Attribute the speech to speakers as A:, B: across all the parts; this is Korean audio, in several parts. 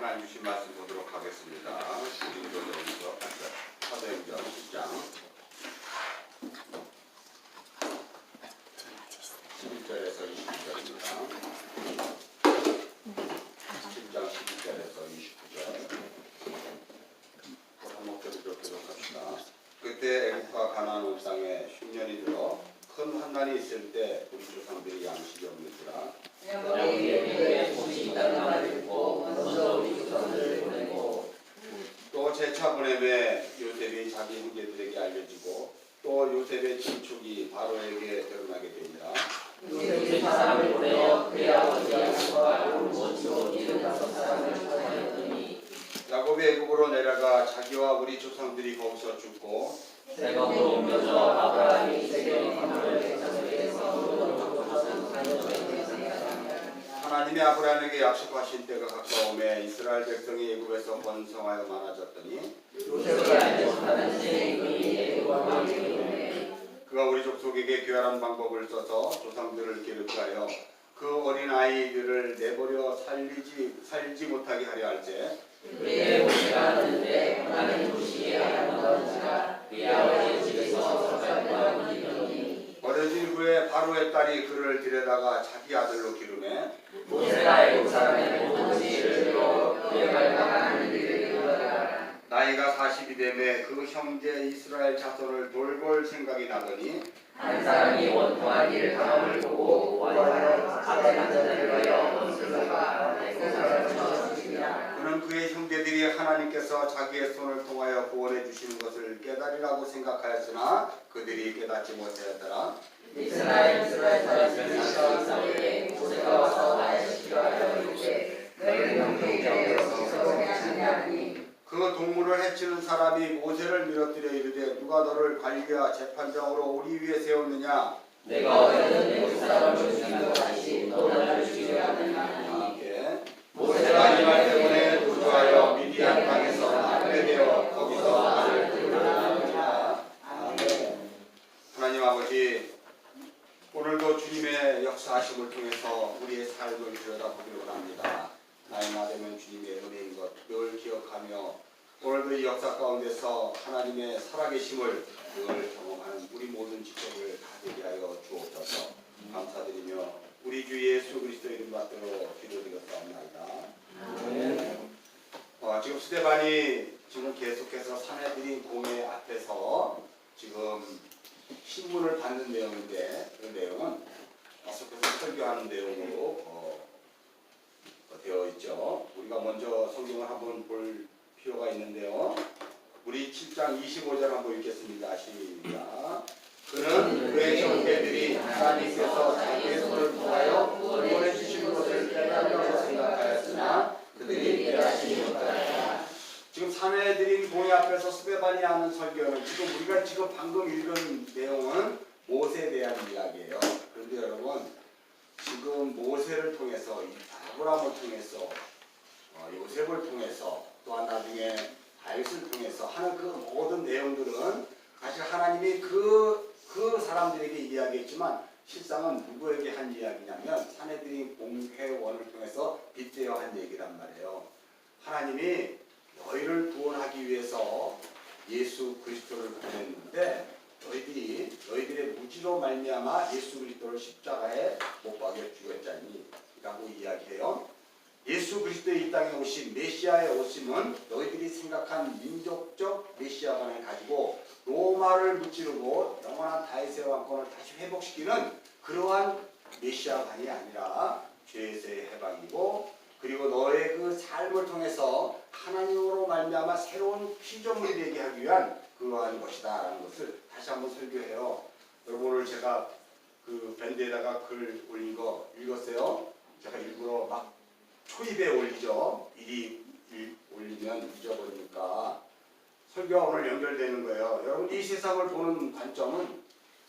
A: 하나님 주신 말씀 보도록 하겠습니다. 사도행전 10장 11절에서 29절입니다. 10장 11절에서 29절. 한 목소리로 교독합시다. 그때 애국과 가나안 온 땅에 흉년이 들어 큰 환난이 있을 때 우리 조상들이 양식이 없는지라. 또 재차 보내매 요셉이 자기 형제들에게 알려지고 또 요셉의 친축이 바로에게 드러나게 되니라.
B: 요셉이 사람을 보내어 그의 아버지 야곱과 모치로 75사람을 찾아냈더니
A: 야곱이 애굽으로 내려가 자기와 우리 조상들이 거기서 죽고
B: 세겜으로 옮겨져 아브라함이 세겜 가문을 대장에서
A: 하나님이 아브라함에게 약속하신 때가 가까움에 이스라엘 백성이 애굽에서 번성하여 많아졌더니
B: 요셉을 알지 못하는 세겜이 애굽 왕에게 이르되
A: 그가 우리 족속에게 교활한 방법을 써서 조상들을 괴롭게 하여 그 어린 아이들을 내버려 살지 못하게 하려 할때
B: 그의 모세가 하는데 하나님 보시기에 아름다운지라 그의 아버지의 집에서 석달과 문이더니
A: 어려진 후에 바로의 딸이 그를 데려다가 자기 아들로 기르매
B: 모세가 애굽 사람의 모든 지혜를 들어 그의 발각하는 일을 이루어라.
A: 나이가 40이 되매 그 형제 이스라엘 자손을 돌볼 생각이 나더니
B: 한 사람이 원통한 일을 당함을 보고 원하여 앞에 앉아들려 원수가 애굽사람을 쳐주시니라.
A: 그는 그의 형제들이 하나님께서 자기의 손을 통하여 구원해 주시는 것을 깨달으라고 생각하였으나 그들이 깨닫지 못하였더라.
B: 이스라엘 사람들이 이사오에게 모세가 와서 나의 시키려 하여 이르되 너희는 형제에게 서로 행하느니
A: 그 동물을 해치는 사람이 모세를 밀어뜨려 이르되 누가 너를 관리와 재판장으로 우리 위에 세웠느냐.
B: 내가 어제는 애굽 사람을 죽인 것 같이 또 나를 죽이려 하느냐. 모세가 이 말 때문에 도주하여 미디안 땅에서 남배되어 거기서 나를 들으라. 아멘.
A: 하나님 아버지, 오늘도 주님의 역사하심을 통해서 우리의 삶을 들여다보기를 원합니다. 나이나 되면 주님의 은혜인 것 늘 기억하며 오늘도 이 역사 가운데서 하나님의 살아계심을 늘 경험하는 우리 모든 직업을 다 되게 하여 주옵소서. 감사드리며 우리 주 예수 그리스도 이름 받들어 기도드렸사옵나이다. 지금 스데반이 지금 계속해서 사내들인 공회 앞에서 지금 신문을 받는 내용인데 그 내용은 계속해서 설교하는 내용으로 되어 있죠. 우리가 먼저 성경을 한번 볼 필요가 있는데요. 우리 7장 25절 한번 읽겠습니다. 시작. 그는 그의 형제들이 하나님께서 자기의 손을 통하여 구원해 주신 것을 깨달으라고 생각하였으나 그들이 깨닫지 못하였다. 지금 사내들인 공회 앞에서 스데반이 하는 설교는 지금 우리가 지금 방금 읽은 내용은 모세에 대한 이야기예요. 그런데 여러분 지금 모세를 통해서 아브라함을 통해서 요셉을 통해서 또한 나중에 다윗을 통해서 하는 그 모든 내용들은 사실 하나님이 그 사람들에게 이야기했지만 실상은 누구에게 한 이야기냐면 사내들인 공회원을 통해서 빗대어 한 얘기란 말이에요. 하나님이 너희를 구원하기 위해서 예수 그리스도를 보냈는데 너희들의 무지로 말미암아 예수 그리스도를 십자가에 못 박여 죽였자니 라고 이야기해요. 예수 그리스도의 이 땅에 오신 메시아의 오심은 너희들이 생각한 민족적 메시아관을 가지고 로마를 무찌르고 영원한 다윗의 왕권을 다시 회복시키는 그러한 메시아관이 아니라 죄에서의 해방이고 그리고 너의 그 삶을 통해서 하나님으로 말미암아 새로운 피조물이 되게 하기 위한 그러한 것이다 라는 것을 다시 한번 설교해요. 여러분 오늘 제가 그 밴드에다가 글 올린 거 읽었어요. 제가 일부러 막 초입에 올리죠. 미리 올리면 잊어버리니까 설교가 오늘 연결되는 거예요. 여러분 이 세상을 보는 관점은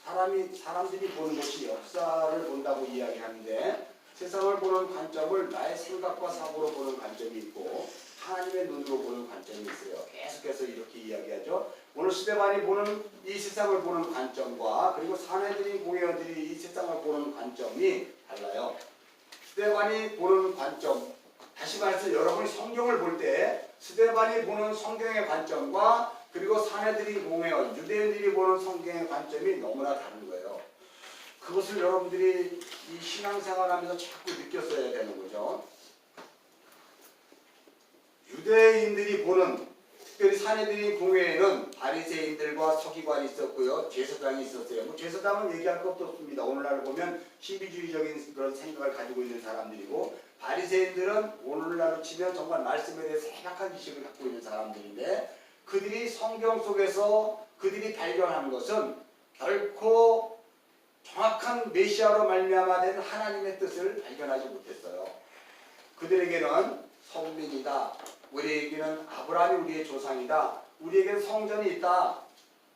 A: 사람들이 보는 것이 역사를 본다고 이야기하는데 세상을 보는 관점을 나의 생각과 사고로 보는 관점이 있고 하나님의 눈으로 보는 관점이 있어요. 계속해서 이렇게 이야기하죠. 오늘 스데반이 보는 이 세상을 보는 관점과 그리고 사내들인 공회원들이 이 세상을 보는 관점이 달라요. 스데반이 보는 관점, 다시 말해서 여러분이 성경을 볼 때 스데반이 보는 성경의 관점과 그리고 사내들이 공회원, 유대인들이 보는 성경의 관점이 너무나 다른 거예요. 그것을 여러분들이 이 신앙생활하면서 자꾸 느꼈어야 되는 거죠. 유대인들이 보는, 특별히 사내들이 공회에는 바리새인들과 서기관이 있었고요, 제사장이 있었어요. 뭐 제사장은 얘기할 것도 없습니다. 오늘날 보면 신비주의적인 그런 생각을 가지고 있는 사람들이고, 바리새인들은 오늘날로 치면 정말 말씀에 대해 생각한 지식을 갖고 있는 사람들인데, 그들이 성경 속에서 그들이 발견한 것은 결코 정확한 메시아로 말미암아 된 하나님의 뜻을 발견하지 못했어요. 그들에게는 성민이다, 우리에게는 아브라함이 우리의 조상이다, 우리에게는 성전이 있다,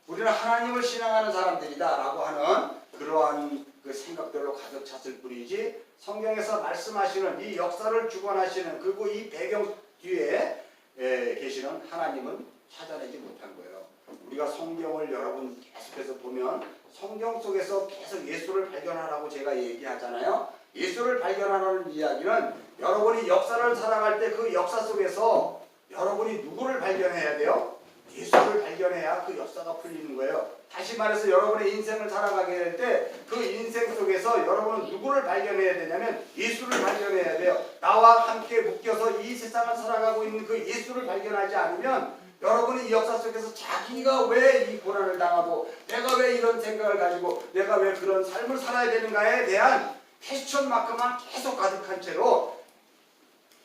A: 우리는 하나님을 신앙하는 사람들이다 라고 하는 그러한 그 생각들로 가득 찼을 뿐이지, 성경에서 말씀하시는 이 역사를 주관하시는 그리고 이 배경 뒤에 계시는 하나님은 찾아내지 못한 거예요. 우리가 성경을 여러분 계속해서 보면 성경 속에서 계속 예수를 발견하라고 제가 얘기하잖아요. 예수를 발견하라는 이야기는 여러분이 역사를 살아갈 때 그 역사 속에서 여러분이 누구를 발견해야 돼요? 예수를 발견해야 그 역사가 풀리는 거예요. 다시 말해서 여러분의 인생을 살아가게 될 때 그 인생 속에서 여러분은 누구를 발견해야 되냐면 예수를 발견해야 돼요. 나와 함께 묶여서 이 세상을 살아가고 있는 그 예수를 발견하지 않으면 여러분이 이 역사 속에서 자기가 왜 이 고난을 당하고 내가 왜 이런 생각을 가지고 내가 왜 그런 삶을 살아야 되는가에 대한 퀘스천 마크만 계속 가득한 채로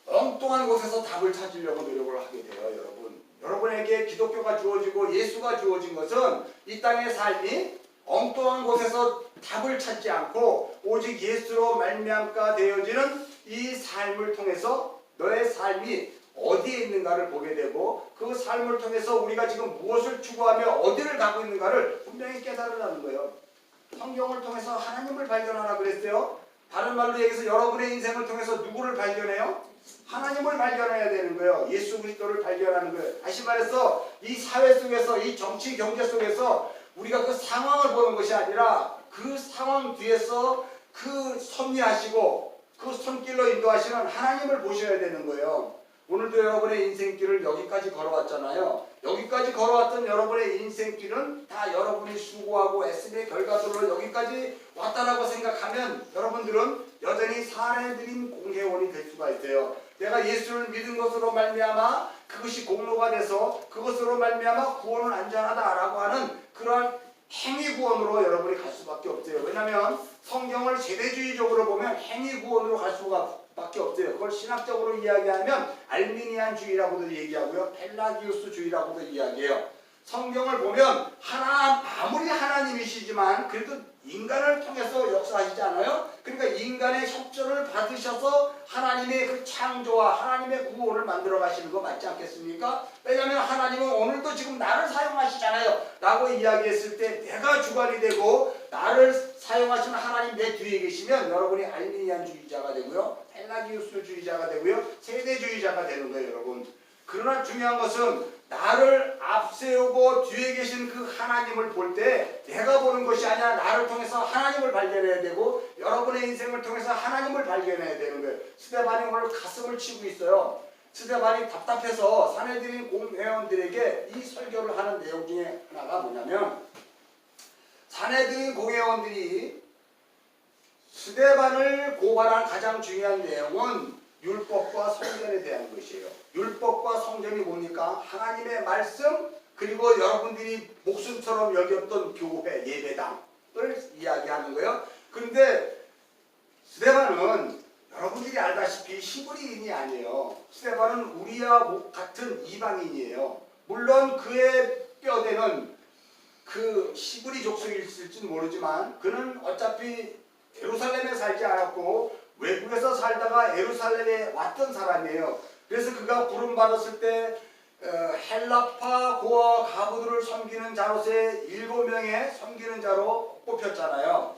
A: 엉뚱한 곳에서 답을 찾으려고 노력을 하게 돼요. 여러분, 여러분에게 기독교가 주어지고 예수가 주어진 것은 이 땅의 삶이 엉뚱한 곳에서 답을 찾지 않고 오직 예수로 말미암게 되어지는 이 삶을 통해서 너의 삶이 어디에 있는가를 보게 되고, 그 삶을 통해서 우리가 지금 무엇을 추구하며 어디를 가고 있는가를 분명히 깨달으라는 거예요. 성경을 통해서 하나님을 발견하라 그랬어요. 다른 말로 얘기해서 여러분의 인생을 통해서 누구를 발견해요? 하나님을 발견해야 되는 거예요. 예수 그리스도를 발견하는 거예요. 다시 말해서 이 사회 속에서, 이 정치 경제 속에서 우리가 그 상황을 보는 것이 아니라 그 상황 뒤에서 그 섭리하시고 그 손길로 인도하시는 하나님을 보셔야 되는 거예요. 오늘도 여러분의 인생길을 여기까지 걸어왔잖아요. 여기까지 걸어왔던 여러분의 인생길은 다 여러분이 수고하고 애씀의 결과들로 여기까지 왔다라고 생각하면 여러분들은 여전히 사내들인 공회원이 될 수가 있어요. 내가 예수를 믿은 것으로 말미암아 그것이 공로가 돼서 그것으로 말미암아 구원은 안전하다라고 하는 그러한 행위 구원으로 여러분이 갈 수밖에 없어요. 왜냐하면 성경을 세대주의적으로 보면 행위 구원으로 갈 수밖에 없어요. 그걸 신학적으로 이야기하면 알미니안주의라고도 얘기하고요, 펠라기우스주의라고도 이야기해요. 성경을 보면 아무리 하나님이시지만 그래도 인간을 통해서 역사하시지 않아요? 그러니까 인간의 협조를 받으셔서 하나님의 그 창조와 하나님의 구원을 만들어 가시는 거 맞지 않겠습니까? 왜냐하면 하나님은 오늘도 지금 나를 사용하시잖아요 라고 이야기했을 때 내가 주관이 되고 나를 사용하시는 하나님 내 뒤에 계시면 여러분이 알미니안주의자가 되고요, 펠라기우스주의자가 되고요, 세대주의자가 되는 거예요. 여러분, 그러나 중요한 것은 나를 앞세우고 뒤에 계신 그 하나님을 볼 때 내가 보는 것이 아니라 나를 통해서 하나님을 발견해야 되고 여러분의 인생을 통해서 하나님을 발견해야 되는 거예요. 스데반이 오늘 가슴을 치고 있어요. 스데반이 답답해서 사내들인 공회원들에게 이 설교를 하는 내용 중에 하나가 뭐냐면, 사내들인 공회원들이 스데반을 고발한 가장 중요한 내용은 율법과 성전에 대한 것이에요. 율법과 성전이 뭡니까? 하나님의 말씀, 그리고 여러분들이 목숨처럼 여겼던 교회, 예배당을 이야기하는 거예요. 그런데 스데반은 여러분들이 알다시피 히브리인이 아니에요. 스데반은 우리와 같은 이방인이에요. 물론 그의 뼈대는 그 히브리 족속일지는 모르지만 그는 어차피 예루살렘에 살지 않았고 외국에서 살다가 예루살렘에 왔던 사람이에요. 그래서 그가 부름받았을 때 헬라파 고아 가부들을 섬기는 자로서의 7명의 섬기는 자로 뽑혔잖아요.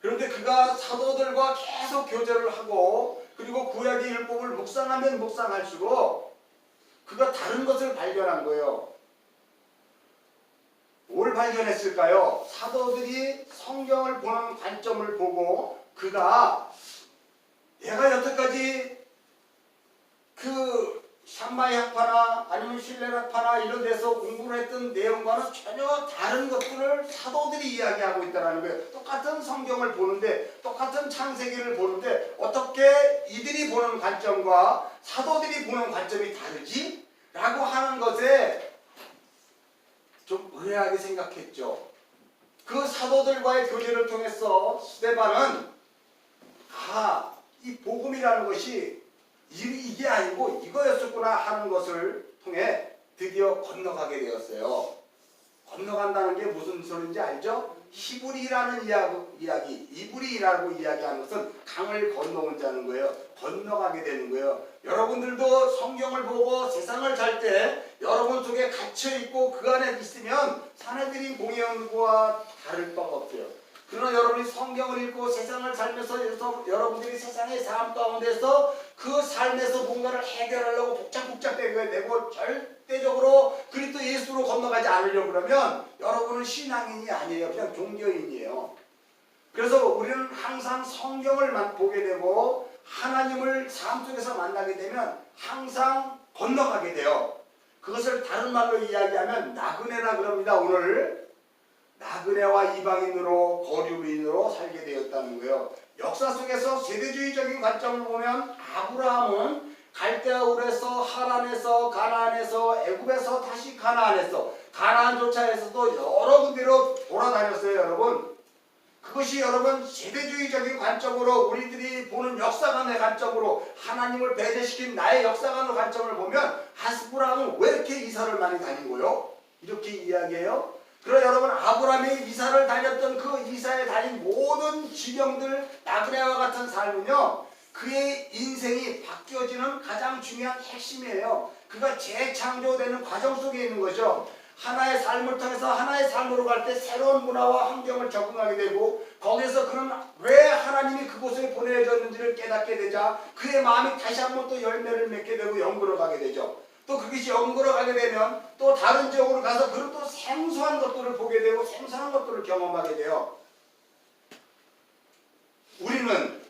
A: 그런데 그가 사도들과 계속 교제를 하고 그리고 구약의 율법을 묵상하면 묵상할수록 그가 다른 것을 발견한 거예요. 뭘 발견했을까요? 사도들이 성경을 보는 관점을 보고 그가 내가 여태까지 그 샴마이 학파나 아니면 실레 학파나 이런 데서 공부를 했던 내용과는 전혀 다른 것들을 사도들이 이야기하고 있다는 거예요. 똑같은 성경을 보는데, 똑같은 창세기를 보는데 어떻게 이들이 보는 관점과 사도들이 보는 관점이 다르지? 라고 하는 것에 좀 의아하게 생각했죠. 그 사도들과의 교제를 통해서 스데반은 이 복음이라는 것이 이게 아니고 이거였었구나 하는 것을 통해 드디어 건너가게 되었어요. 건너간다는 게 무슨 소리인지 알죠? 히브리라는 이야기, 이브리라고 이야기하는 것은 강을 건너온 자는 거예요. 건너가게 되는 거예요. 여러분들도 성경을 보고 세상을 살 때 여러분 속에 갇혀있고 그 안에 있으면 사내들인 공예원과 다를 바가 없어요. 그러나 여러분이 성경을 읽고 세상을 살면서 여러분들이 세상의 삶 가운데서 그 삶에서 뭔가를 해결하려고 복잡되고 절대적으로 그리스도 예수로 건너가지 않으려고 그러면 여러분은 신앙인이 아니에요. 그냥 종교인이에요. 그래서 우리는 항상 성경을 보게 되고 하나님을 삶 속에서 만나게 되면 항상 건너가게 돼요. 그것을 다른 말로 이야기하면 나그네라 그럽니다. 오늘 나그네와 이방인으로 거류민으로 살게 되었다는 거예요. 역사 속에서 세대주의적인 관점을 보면 아브라함은 갈대아 울에서 하란에서 가나안에서 애굽에서 다시 가나안에서 가나안조차에서도 여러 군데로 돌아다녔어요. 여러분, 그것이 여러분 세대주의적인 관점으로 우리들이 보는 역사관의 관점으로 하나님을 배제시킨 나의 역사관의 관점을 보면 아브라함은 왜 이렇게 이사를 많이 다닌 거요? 이렇게 이야기해요. 그러나 여러분, 아브라함이 이사를 다녔던 그 이사에 다닌 모든 지경들, 나그네와 같은 삶은요, 그의 인생이 바뀌어지는 가장 중요한 핵심이에요. 그가 재창조되는 과정 속에 있는 거죠. 하나의 삶을 통해서 하나의 삶으로 갈 때 새로운 문화와 환경을 적응하게 되고, 거기에서 그는 왜 하나님이 그곳에 보내졌는지를 깨닫게 되자 그의 마음이 다시 한번 또 열매를 맺게 되고 영으로 가게 되죠. 또 그것이 영으로 가게 되면 또 다른 지역으로 가서 그런 또 생소한 것들을 보게 되고 생소한 것들을 경험하게 돼요. 우리는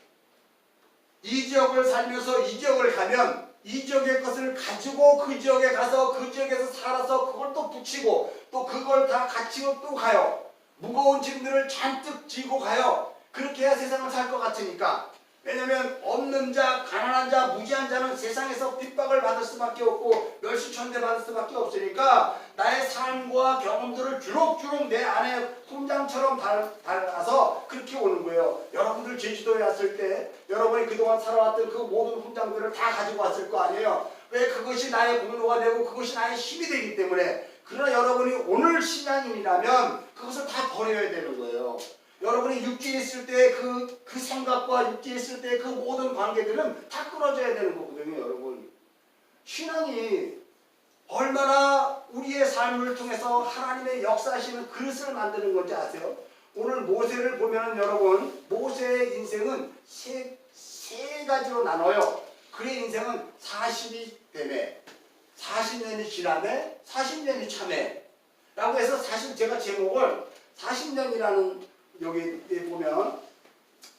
A: 이 지역을 살면서 이 지역을 가면 이 지역의 것을 가지고 그 지역에 가서 그 지역에서 살아서 그걸 또 붙이고 또 그걸 다 가지고 또 가요. 무거운 짐들을 잔뜩 지고 가요. 그렇게 해야 세상을 살 것 같으니까. 왜냐하면 없는 자, 가난한 자, 무지한 자는 세상에서 핍박을 받을 수밖에 없고 멸시천대 받을 수밖에 없으니까 나의 삶과 경험들을 주룩주룩 내 안에 훈장처럼 달아서 그렇게 오는 거예요. 여러분들 제주도에 왔을 때 여러분이 그동안 살아왔던 그 모든 훈장들을 다 가지고 왔을 거 아니에요. 왜? 그것이 나의 공로가 되고 그것이 나의 힘이 되기 때문에. 그러나 여러분이 오늘 신앙인이라면 그것을 다 버려야 되는 거예요. 여러분이 육지에 있을 때 그 생각과 육지에 있을 때 그 모든 관계들은 다 끊어져야 되는 거거든요. 여러분, 신앙이 얼마나 우리의 삶을 통해서 하나님의 역사하시는 그릇을 만드는 건지 아세요? 오늘 모세를 보면 여러분, 모세의 인생은 세 가지로 나눠요. 그의 인생은 40이 되매, 40년이 지나매, 40년이 차매 라고 해서 사실 제가 제목을 40년이라는 여기 보면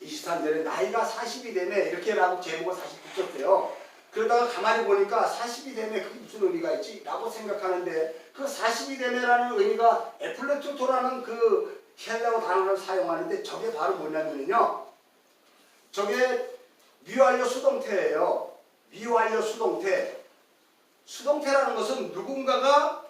A: 23절에 나이가 40이 되네 이렇게라고 제목을 사실 붙였대요. 그러다가 가만히 보니까 40이 되네 그게 무슨 의미가 있지? 라고 생각하는데 그 40이 되네라는 의미가 에플레토토라는 그 헬라어 단어를 사용하는데 저게 바로 뭐냐면요, 저게 미완료 수동태예요. 미완료 수동태. 수동태라는 것은 누군가가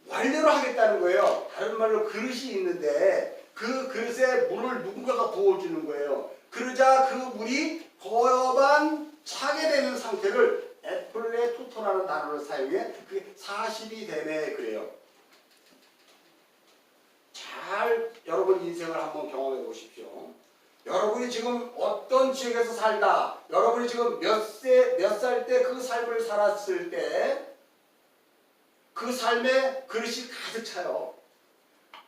A: 완료를 하겠다는 거예요. 다른 말로 그릇이 있는데 그 그릇에 물을 누군가가 부어주는 거예요. 그러자 그 물이 거반 차게 되는 상태를 에플레토토라는 단어를 사용해 그게 40이 되네 그래요. 잘 여러분 인생을 한번 경험해 보십시오. 여러분이 지금 어떤 지역에서 살다, 여러분이 지금 몇 살 때 그 삶을 살았을 때 그 삶에 그릇이 가득 차요.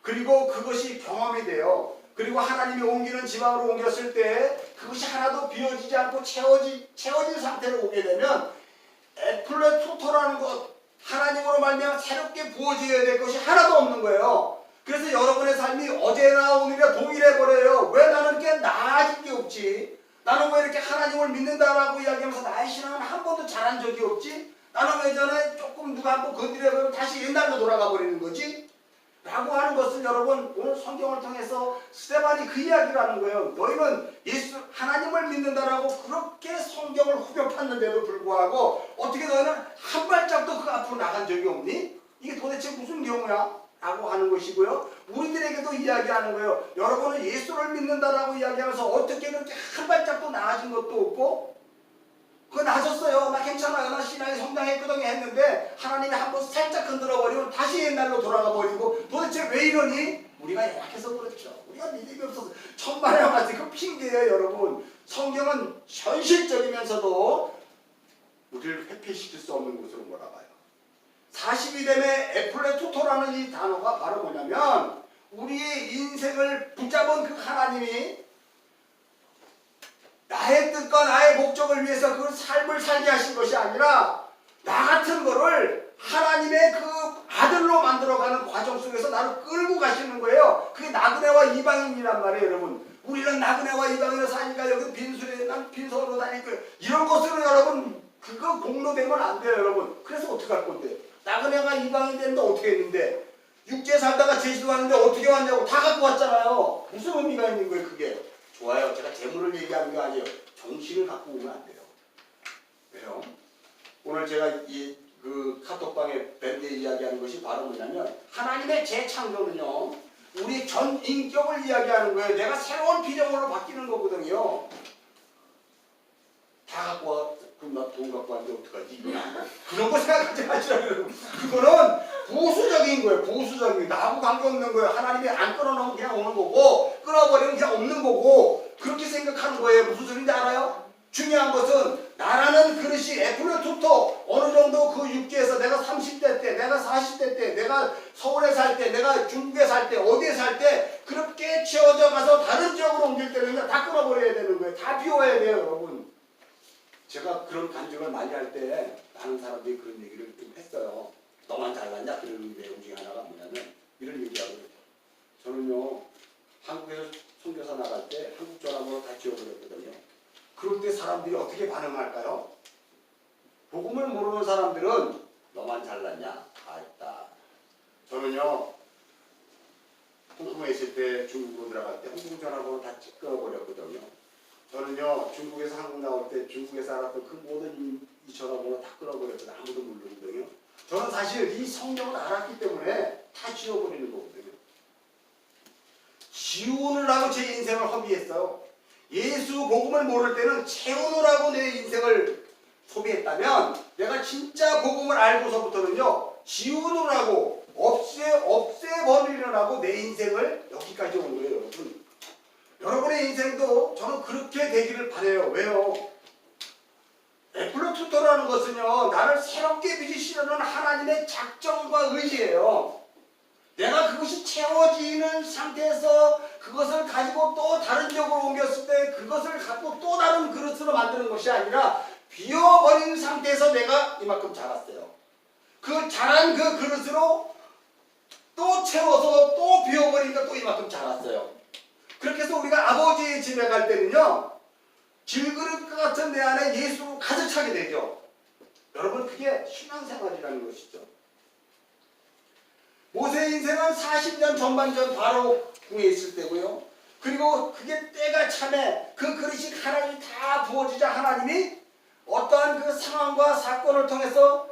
A: 그리고 그것이 경험이 돼요. 그리고 하나님이 옮기는 지방으로 옮겼을 때 그것이 하나도 비워지지 않고 채워진 상태로 오게 되면 에플레토토라는 것, 하나님으로 말미암아 새롭게 부어져야 될 것이 하나도 없는 거예요. 그래서 여러분의 삶이 어제나 오늘이나 동일해 버려요. 왜 나는 이렇게 나아진 게 없지? 나는 왜 이렇게 하나님을 믿는다라고 이야기하면서 나의 신앙은 한 번도 잘한 적이 없지? 나는 왜 전에 조금 누가 한번 건드려보면 다시 옛날로 돌아가 버리는 거지? 라고 하는 것을 여러분 오늘 성경을 통해서 스데반이 그 이야기를 하는 거예요. 너희는 예수 하나님을 믿는다라고 그렇게 성경을 후벼 팠는데도 불구하고 어떻게 너희는 한 발짝도 그 앞으로 나간 적이 없니? 이게 도대체 무슨 경우야? 라고 하는 것이고요. 우리들에게도 이야기하는 거예요. 여러분은 예수를 믿는다라고 이야기하면서 어떻게 그렇게 한 발짝도 나아진 것도 없고 그거 나아졌어요. 나 괜찮아요. 나 신앙이 성장했거든요 했는데 하나님이 한번 살짝 흔들어버리면 다시 옛날로 돌아가 버리고 도대체 왜 이러니? 우리가 약해서 그렇죠. 우리가 믿음이 없어서 천만에 한 가지 그 핑계예요. 여러분 성경은 현실적이면서도 우리를 회피시킬 수 없는 곳으로 몰아가요. 42댐의 에플레토토라는 이 단어가 바로 뭐냐면 우리의 인생을 붙잡은 그 하나님이 나의 뜻과 나의 목적을 위해서 그 삶을 살게 하신 것이 아니라 나 같은 거를 하나님의 그 아들로 만들어가는 과정 속에서 나를 끌고 가시는 거예요. 그게 나그네와 이방인이란 말이에요. 여러분 우리는 나그네와 이방인으로 사니까 여기 빈소리에 난 빈소로 다니고 이런 것으로 여러분 그거 공로되면 안 돼요. 여러분 그래서 어떻게 할 건데 나그네가 이방인 되는데 어떻게 했는데 육지에 살다가 제주도 왔는데 어떻게 왔냐고 다 갖고 왔잖아요. 무슨 의미가 있는 거예요 그게. 좋아요. 제가 재물을 얘기하는 게 아니에요. 정신을 갖고 오면 안 돼요. 왜요? 오늘 제가 그 카톡방에 밴드 이야기하는 것이 바로 뭐냐면 하나님의 재창조는요. 우리 전 인격을 이야기하는 거예요. 내가 새로운 피조물로 바뀌는 거거든요. 다 갖고 와. 그럼 나 돈 갖고 왔는데 어떡하지? 그런 거 생각하지 마시라고. 그거는 보수적인 거예요. 보수적인. 나하고 관계없는 거예요. 하나님이 안 끌어놓으면 그냥 오는 거고 끌어버리면 그냥 없는 거고 그렇게 생각하는 거예요. 무슨 소리인지 알아요? 중요한 것은 나라는 그릇이 에플레토토 어느 정도 그 육지에서 내가 30대 때 내가 40대 때 내가 서울에 살 때 내가 중국에 살 때 어디에 살 때 그렇게 치워져 가서 다른 지역으로 옮길 때는 다 끌어버려야 되는 거예요. 다 비워야 돼요. 여러분. 제가 그런 간증을 많이 할 때 많은 사람들이 그런 얘기를 좀 했어요. 너만 잘났냐? 그런 내용 중에 하나가 뭐냐면 이런 얘기하고 저는요 한국에서 선교사 나갈 때 한국 전화번호 다 지워버렸거든요. 그럴 때 사람들이 어떻게 반응할까요? 복음을 모르는 사람들은 너만 잘났냐? 다 했다. 저는요 홍콩에 있을 때 중국으로 들어갈 때 홍콩 전화번호 다 찍어버렸거든요. 저는요 중국에서 한국 나올 때 중국에서 알았던 그 모든 이 전화번호 다 끌어버렸거든요. 아무도 모르거든요. 저는 사실 이 성경을 알았기 때문에 다 지워버리는 거거든요. 지우느라고 제 인생을 허비했어요. 예수 복음을 모를 때는 채우느라고 내 인생을 소비했다면 내가 진짜 복음을 알고서부터는요 지우느라고 없애버리느라고 내 인생을 여기까지 온 거예요. 여러분. 여러분의 인생도 저는 그렇게 되기를 바라요. 왜요? 에플레토토라는 것은요 나를 새롭게 빚으시려는 하나님의 작정과 의지예요. 내가 그것이 채워지는 상태에서 그것을 가지고 또 다른 지역으로 옮겼을 때 그것을 갖고 또 다른 그릇으로 만드는 것이 아니라 비워버린 상태에서 내가 이만큼 자랐어요. 그 자란 그 그릇으로 또 채워서 또 비워버리니까 또 이만큼 자랐어요. 그렇게 해서 우리가 아버지의 집에 갈 때는요 질그릇 같은 내 안에 예수로 가득 차게 되죠. 여러분 그게 신앙생활이라는 것이죠. 모세의 인생은 40년 전반전 바로 궁에 있을 때고요. 그리고 그게 때가 참에 그 그릇이 하나님이 다 부어지자 하나님이 어떠한 그 상황과 사건을 통해서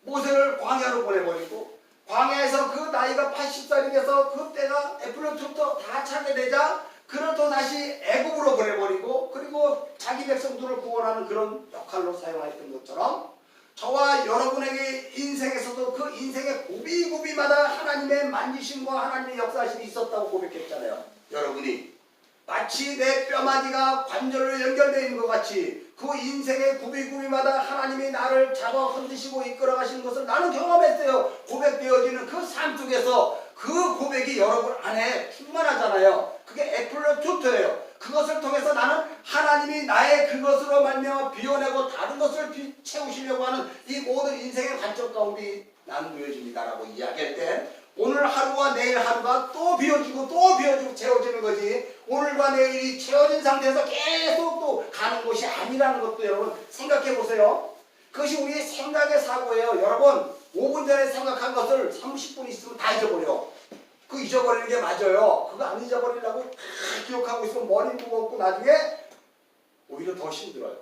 A: 모세를 광야로 보내버리고 광야에서 그 나이가 80살이 돼서 그 때가 에플레토토 다 차게 되자 그를 또 다시 애굽으로 보내버리고 그리고 자기 백성들을 구원하는 그런 역할로 사용했던 것처럼 저와 여러분에게 인생에서도 그 인생의 고비고비마다 하나님의 만지심과 하나님의 역사심이 있었다고 고백했잖아요. 여러분이 마치 내 뼈마디가 관절로 연결되어 있는 것 같이 그 인생의 고비고비마다 하나님이 나를 잡아 흔드시고 이끌어 가시는 것을 나는 경험했어요. 고백되어지는 그 삶 속에서 그 고백이 여러분 안에 충만하잖아요. 그게 에플레토토예요. 그것을 통해서 나는 하나님이 나의 그것으로 말미암아 비워내고 다른 것을 채우시려고 하는 이 모든 인생의 관점 가운데 나는 놓여집니다라고 이야기할 때 오늘 하루와 내일 하루가 또 비워지고 또 비워지고 채워지는 거지. 오늘과 내일이 채워진 상태에서 계속 또 가는 것이 아니라는 것도 여러분 생각해 보세요. 그것이 우리의 생각의 사고예요. 여러분 5분 전에 생각한 것을 30분 있으면 다 잊어버려. 그 잊어버리는 게 맞아요. 그거 안 잊어버리려고 다 기억하고 있으면 머리 무겁고 나중에 오히려 더 힘들어요.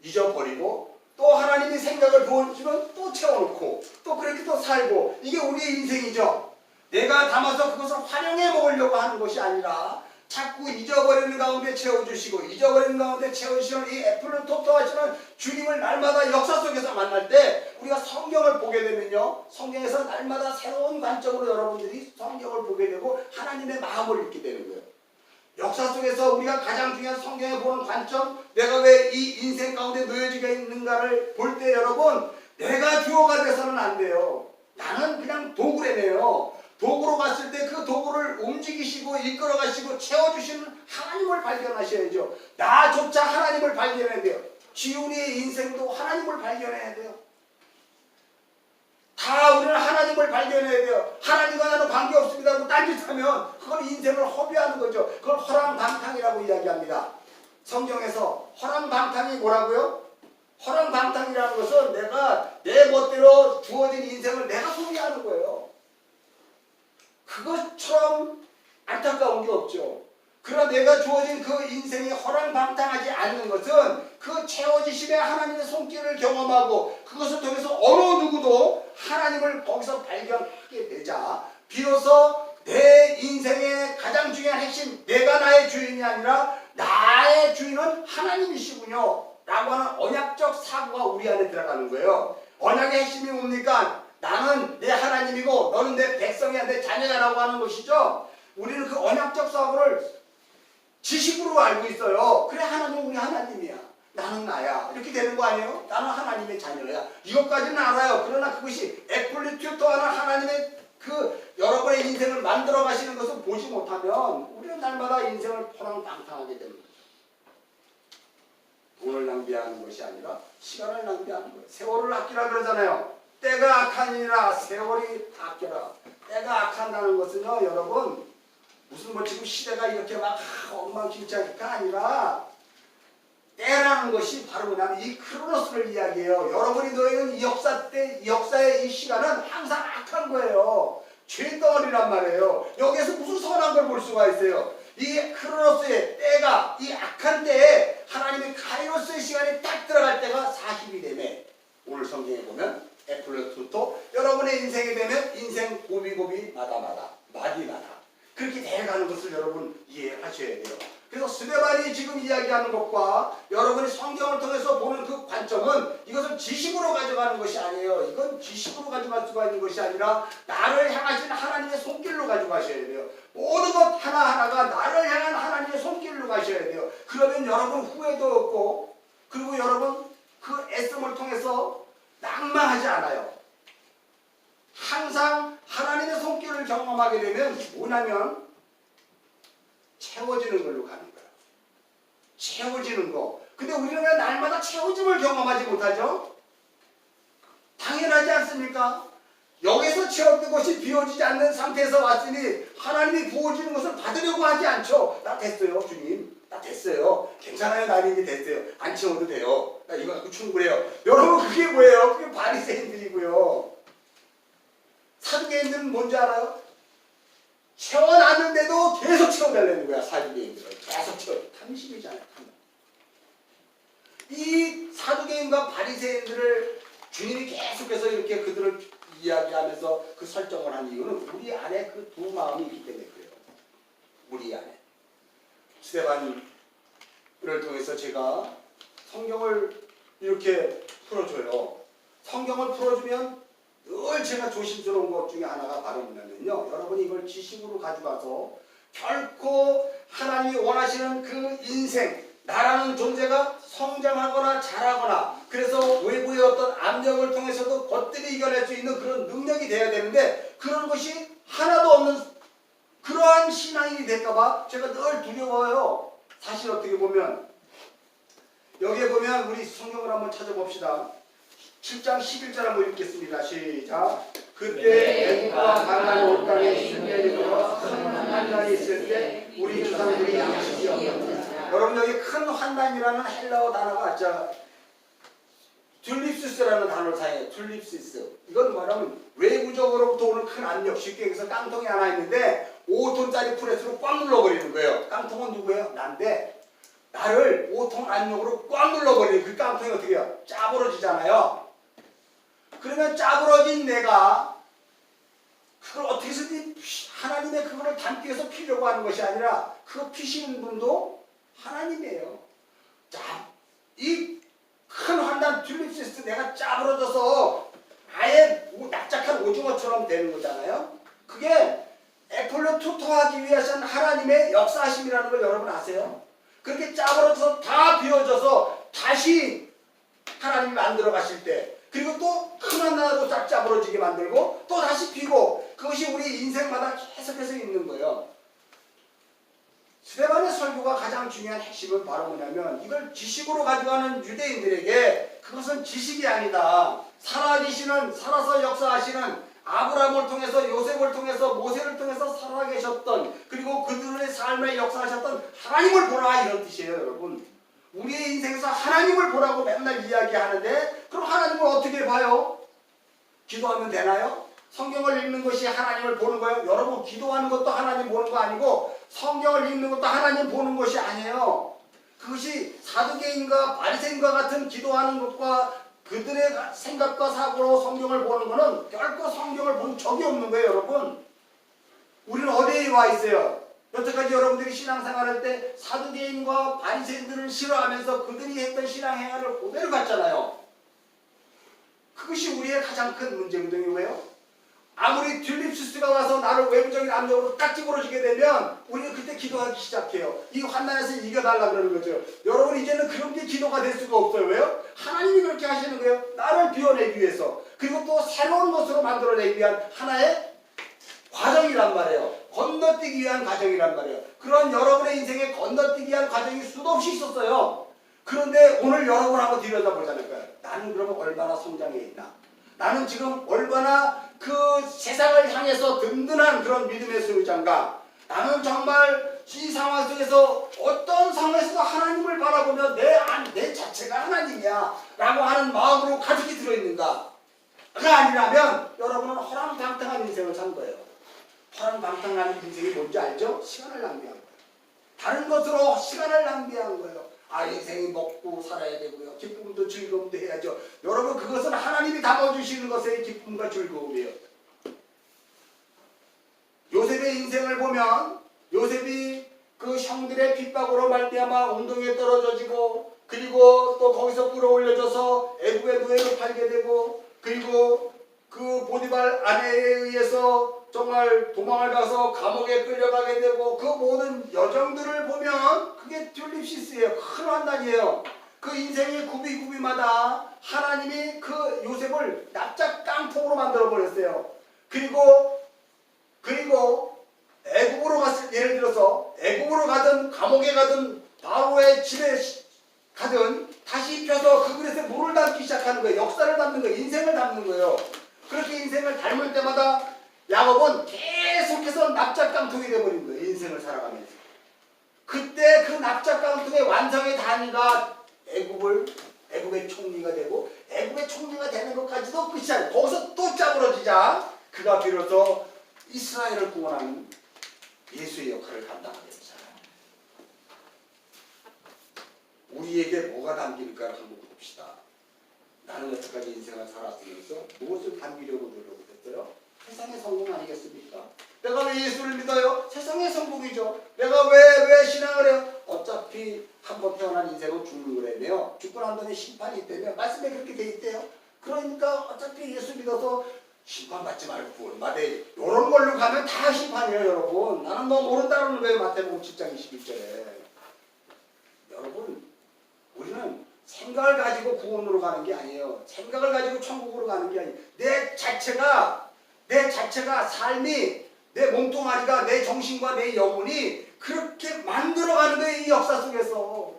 A: 잊어버리고 또 하나님이 생각을 부어주면 또 채워놓고 또 그렇게 또 살고, 이게 우리의 인생이죠. 내가 담아서 그것을 활용해 먹으려고 하는 것이 아니라 자꾸 잊어버리는 가운데 채워주시고 잊어버리는 가운데 채워주시는 이 애플을 토토하시는 주님을 날마다 역사 속에서 만날 때 우리가 성경을 보게 되면요, 성경에서 날마다 새로운 관점으로 여러분들이 성경을 보게 되고 하나님의 마음을 읽게 되는 거예요. 역사 속에서 우리가 가장 중요한 성경에 보는 관점, 내가 왜 이 인생 가운데 놓여지게 있는가를 볼 때 여러분, 내가 주어가 돼서는 안 돼요. 나는 그냥 도구래네요. 도구로 갔을 때 그 도구를 움직이시고 이끌어 가시고 채워주시는 하나님을 발견하셔야죠. 나조차 하나님을 발견해야 돼요. 지훈이의 인생도 하나님을 발견해야 돼요. 다 우리는 하나님을 발견해야 돼요. 하나님과 나는 관계없습니다 하고 딴짓하면 그건 인생을 허비하는 거죠. 그걸 허랑방탕이라고 이야기합니다. 성경에서 허랑방탕이 뭐라고요? 허랑방탕이라는 것은 내가 내 멋대로 주어진 인생을 내가 소비하는 거예요. 그것처럼 안타까운 게 없죠. 그러나 내가 주어진 그 인생이 허랑방탕하지 않는 것은 그 채워지심에 하나님의 손길을 경험하고 그것을 통해서 어느 누구도 하나님을 거기서 발견하게 되자 비로소 내 인생의 가장 중요한 핵심, 내가 나의 주인이 아니라 나의 주인은 하나님이시군요 라고 하는 언약적 사고가 우리 안에 들어가는 거예요. 언약의 핵심이 뭡니까? 나는 내 하나님이고 너는 내 백성이야, 내 자녀야 라고 하는 것이죠. 우리는 그 언약적 사고를 지식으로 알고 있어요. 그래, 하나님 우리 하나님이야, 나는 나야, 이렇게 되는 거 아니에요? 나는 하나님의 자녀야, 이것까지는 알아요. 그러나 그것이 애플리 튜터하는 하나님의 그 여러분의 인생을 만들어 가시는 것을 보지 못하면 우리는 날마다 인생을 포랑방탕하게 됩니다. 돈을 낭비하는 것이 아니라 시간을 낭비하는 거예요. 세월을 아끼라 그러잖아요. 때가 악하니라 세월이 아껴라. 때가 악한다는 것은요, 여러분 무슨 뭐 지금 시대가 이렇게 막 엉망진창이가 아니라 때라는 것이 바로 뭐냐면 이 크로노스를 이야기해요. 여러분이 놓여있는 이 역사 때, 이 역사의 이 시간은 항상 악한 거예요. 죄덩어리란 말이에요. 여기에서 무슨 선한 걸 볼 수가 있어요. 이 크로노스의 때가, 이 악한 때에 하나님의 카이로스의 시간이 딱 들어갈 때가 40이 되네. 오늘 성경에 보면 애플로투토, 여러분의 인생에 되면 인생 고비고비 마다마다 마디마다 그렇게 돼가는 것을 여러분 이해하셔야 돼요. 그래서 스데반이 지금 이야기하는 것과 여러분이 성경을 통해서 보는 그 관점은 이것을 지식으로 가져가는 것이 아니에요. 이건 지식으로 가져갈 수가 있는 것이 아니라 나를 향하신 하나님의 손길로 가져가셔야 돼요. 모든 것 하나하나가 나를 향한 하나님의 손길로 가셔야 돼요. 그러면 여러분 후회도 없고, 그리고 여러분 그 애씀을 통해서 낭망하지 않아요. 항상 하나님의 손길을 경험하게 되면 뭐냐면 채워지는 걸로 가는 거야. 채워지는 거. 근데 우리는 왜 날마다 채워짐을 경험하지 못하죠? 당연하지 않습니까? 여기서 채웠던 것이 비워지지 않는 상태에서 왔으니 하나님이 부어주는 것을 받으려고 하지 않죠. 나 됐어요, 주님. 나 됐어요. 괜찮아요, 나 이제 됐어요. 안 채워도 돼요. 나 이거 갖고 충분해요. 여러분 그게 뭐예요? 그게 바리새인들이고요. 사두개인들은 뭔지 알아요? 채워놨는데도 계속 채워달라는 거야. 사두개인들은 계속 채워. 탐심이잖아요. 이 사두개인과 바리새인들을 주님이 계속해서 이렇게 그들을 이야기하면서 그 설정을 한 이유는 우리 안에 그 두 마음이 있기 때문에 그래요. 우리 안에. 스데반을 통해서 제가 성경을 이렇게 풀어줘요. 성경을 풀어주면 늘 제가 조심스러운 것 중에 하나가 바로 뭐냐면요, 여러분이 이걸 지식으로 가져가서 결코 하나님이 원하시는 그 인생, 나라는 존재가 성장하거나 자라거나 그래서 외부의 어떤 압력을 통해서도 것들이 이겨낼 수 있는 그런 능력이 돼야 되는데 그런 것이 하나도 없는 그러한 신앙이 될까봐 제가 늘 두려워요. 사실 어떻게 보면 여기에 보면 우리 성경을 한번 찾아봅시다. 7장 11절 한번 읽겠습니다. 시작. 그때 애국과 가나안 온 땅에 승리를 이루어 큰 환난이 있을 때 우리 조상들이 양식이 없었다. 여러분 여기 큰 환난이라는 헬라어 단어가 툴립시스라는 단어를 사용해요. 툴립시스. 이건 뭐냐면 외부적으로부터 오는 큰 압력. 쉽게 얘기해서 깡통이 하나 있는데 5톤짜리 프레스로 꽉 눌러버리는 거예요. 깡통은 누구예요? 난데 나를 5톤 압력으로 꽉 눌러버리는 그 깡통이 어떻게 해요? 짜부러지잖아요. 그러면 짜부러진 내가 그걸 어떻게 해서든 하나님의 그거를 담기 위해서 피려고 하는 것이 아니라 그거 피시는 분도 하나님이에요. 자, 이 큰 환난 툴립시스 내가 짜부러져서 아예 납작한 오징어처럼 되는 거잖아요. 그게 애플로 투토하기 위해서는 하나님의 역사하심이라는 걸 여러분 아세요? 그렇게 짜부러져서 다 비워져서 다시 하나님이 만들어 가실 때 그리고 또 큰 환난으로 싹 짜부러지게 만들고 또 다시 피고 그것이 우리 인생마다 계속해서 있는 거예요. 스데반의 설교가 가장 중요한 핵심은 바로 뭐냐면 이걸 지식으로 가져가는 유대인들에게 그것은 지식이 아니다. 살아서 역사하시는 아브라함을 통해서 요셉을 통해서 모세를 통해서 살아계셨던 그리고 그들의 삶에 역사하셨던 하나님을 보라 이런 뜻이에요. 여러분 우리의 인생에서 하나님을 보라고 맨날 이야기하는데 그럼 하나님을 어떻게 봐요? 기도하면 되나요? 성경을 읽는 것이 하나님을 보는 거예요. 여러분 기도하는 것도 하나님 보는 거 아니고 성경을 읽는 것도 하나님 보는 것이 아니에요. 그것이 사두개인과 바리새인과 같은 기도하는 것과 그들의 생각과 사고로 성경을 보는 것은 결코 성경을 본 적이 없는 거예요. 여러분 우리는 어디에 와 있어요? 여태까지 여러분들이 신앙생활할 때 사두개인과 바리새인들을 싫어하면서 그들이 했던 신앙행활을 그대로 갔잖아요. 그것이 우리의 가장 큰 문제거든요. 왜요? 아무리 툴립시스가 와서 나를 외부적인 압력으로 딱 집어넣어주게 되면 우리는 그때 기도하기 시작해요. 이 환난에서 이겨달라 그러는 거죠. 여러분 이제는 그런 게 기도가 될 수가 없어요. 왜요? 하나님이 그렇게 하시는 거예요. 나를 비워내기 위해서 그리고 또 새로운 것으로 만들어내기 위한 하나의 과정이란 말이에요. 건너뛰기 위한 과정이란 말이에요. 그런 여러분의 인생에 건너뛰기 위한 과정이 수도 없이 있었어요. 그런데 오늘 여러분하고 들여다보자니까요. 나는 그러면 얼마나 성장해 있나? 나는 지금 얼마나 그 세상을 향해서 든든한 그런 믿음의 소유자인가? 나는 정말 이 상황 속에서 어떤 상황에서도 하나님을 바라보며 내 자체가 하나님이야 라고 하는 마음으로 가득히 들어있는가? 그가 아니라면 여러분은 허랑방탕한 인생을 산 거예요. 허랑방탕한 인생이 뭔지 알죠? 시간을 낭비한 거예요. 다른 것으로 시간을 낭비한 거예요. 인생이 먹고 살아야 되고요. 기쁨도 즐거움도 해야죠. 여러분 그것은 하나님이 담아주시는 것의 기쁨과 즐거움이에요. 요셉의 인생을 보면 요셉이 그 형들의 핍박으로 말미암아 웅덩이에 떨어져지고 그리고 또 거기서 끌어올려져서 애굽의 노예로 팔게 되고 그리고 그 보디발 아내에 의해서 정말 도망을 가서 감옥에 끌려가게 되고 그 모든 여정들을 보면 그게 툴립시스예요. 큰 환난이에요. 그 인생의 구비구비마다 하나님이 그 요셉을 납작 깡통으로 만들어 버렸어요. 그리고 애굽으로 갔을 예를 들어서 애굽으로 가든 감옥에 가든 바로의 집에 가든 다시 입혀서 그 그릇에 물을 담기 시작하는 거예요. 역사를 담는 거예요. 인생을 담는 거예요. 그렇게 인생을 닮을 때마다 야곱은 계속해서 납작깡통이 되어버린 거예요. 인생을 살아가면서. 그때 그 납작깡통의 완성의 단위가 애굽의 총리가 되고 애굽의 총리가 되는 것까지도 끝이 아니에요. 거기서 또 짜부러지자 그가 비로소 이스라엘을 구원하는 예수의 역할을 감당하게 되잖아요. 우리에게 뭐가 담길까를 한번 봅시다. 나는 여태까지 인생을 살았으면서 무엇을 담기려고 노력을 했어요? 세상의 성공 아니겠습니까? 내가 왜 예수를 믿어요? 세상의 성공이죠. 내가 왜 신앙을 해요? 어차피 한 번 태어난 인생은 죽는 거라며 죽고 난 다음에 심판이 있다며 말씀에 그렇게 돼 있대요. 그러니까 어차피 예수 믿어서 심판받지 말고 구원받아 이런 걸로 가면 다 심판이에요. 여러분 나는 뭐 모른다는 거예요. 마태복음 10장 21절에 여러분 우리는 생각을 가지고 구원으로 가는 게 아니에요. 생각을 가지고 천국으로 가는 게 아니에요. 내 자체가 삶이 내 몸뚱아리가 내 정신과 내 영혼이 그렇게 만들어가는 거예요. 이 역사 속에서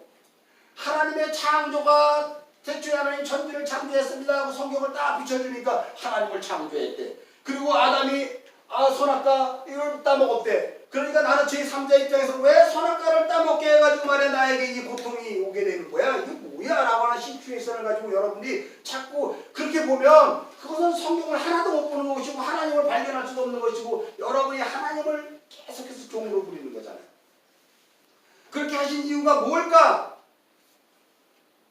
A: 하나님의 창조가 태초에 하나님 천지를 창조했습니다 하고 성경을 딱 비춰주니까 하나님을 창조했대. 그리고 아담이 선악과 이걸 따먹었대. 그러니까 나는 제3자 입장에서 왜 선악과를 따먹게 해가지고 말이야 나에게 이 고통이 오게 되는 거야? 이게 뭐야? 라고 하는 시츄에이션을 가지고 여러분들이 자꾸 그렇게 보면 그것은 성경을 하나도 못 보는 것이고 하나님을 발견할 수도 없는 것이고 여러분이 하나님을 계속해서 종으로 부리는 거잖아요. 그렇게 하신 이유가 뭘까?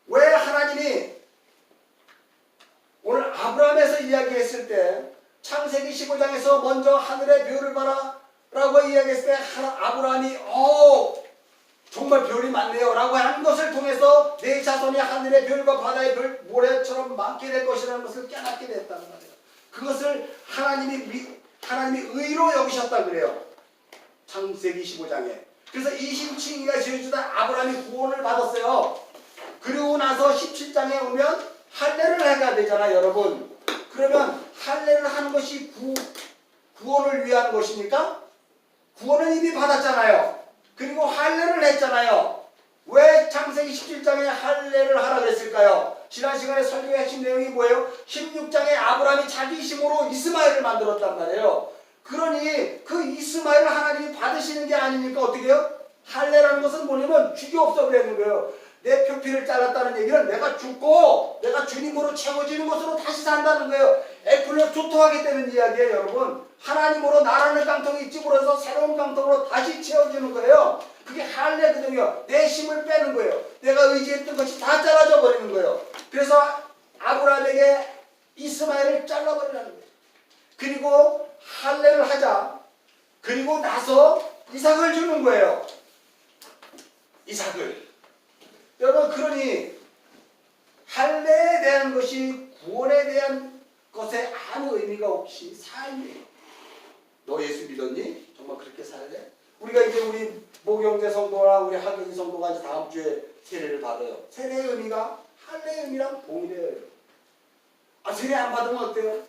A: 왜 하나님이 오늘 아브라함에서 이야기했을 때 창세기 15장에서 먼저 하늘의 별을 봐라 라고 이야기했을 때 아브라함이 정말 별이 많네요 라고 하는 것을 통해서 내 자손이 하늘의 별과 바다의 별 모래처럼 많게 될 것이라는 것을 깨닫게 됐다는 말이에요. 그것을 하나님이 의로 여기셨다 그래요. 창세기 15장에. 그래서 이심칭의가 지어주다 아브라함이 구원을 받았어요. 그리고 나서 17장에 오면 할례를 해야 되잖아요, 여러분. 그러면 할례를 하는 것이 구원을 위한 것입니까? 구원은 이미 받았잖아요. 그리고 할례를 했잖아요. 왜 창세기 17장에 할례를 하라 그랬을까요? 지난 시간에 설교의 핵심 내용이 뭐예요? 16장에 아브라함이 자기 힘으로 이스마엘을 만들었단 말이에요. 그러니 그 이스마엘을 하나님이 받으시는 게 아니니까 어떻게 해요? 할례라는 것은 뭐냐면 죽이옵소 그랬는 거예요. 내 표피를 잘랐다는 얘기는 내가 죽고 내가 주님으로 채워지는 것으로 다시 산다는 거예요. 애플로 조토하게 되는 이야기예요, 여러분. 하나님으로 나라는 깡통이 찌부러서 새로운 깡통으로 다시 채워지는 거예요. 그게 할례거든요. 내 힘을 빼는 거예요. 내가 의지했던 것이 다 잘라져 버리는 거예요. 그래서 아브라함에게 이스마엘을 잘라버리라는 거예요. 그리고 할례를 하자. 그리고 나서 이삭을 주는 거예요. 이삭을. 여러분, 그러니 할례에 대한 것이 구원에 대한 것에 아무 의미가 없이 삶이에요. 너 예수 믿었니? 정말 그렇게 살래? 우리가 이제 우리 모경제 성도나 우리 하경이 성도가 이제 다음 주에 세례를 받아요. 세례의 의미가 할례의 의미랑 동일해요. 세례 안 받으면 어때요?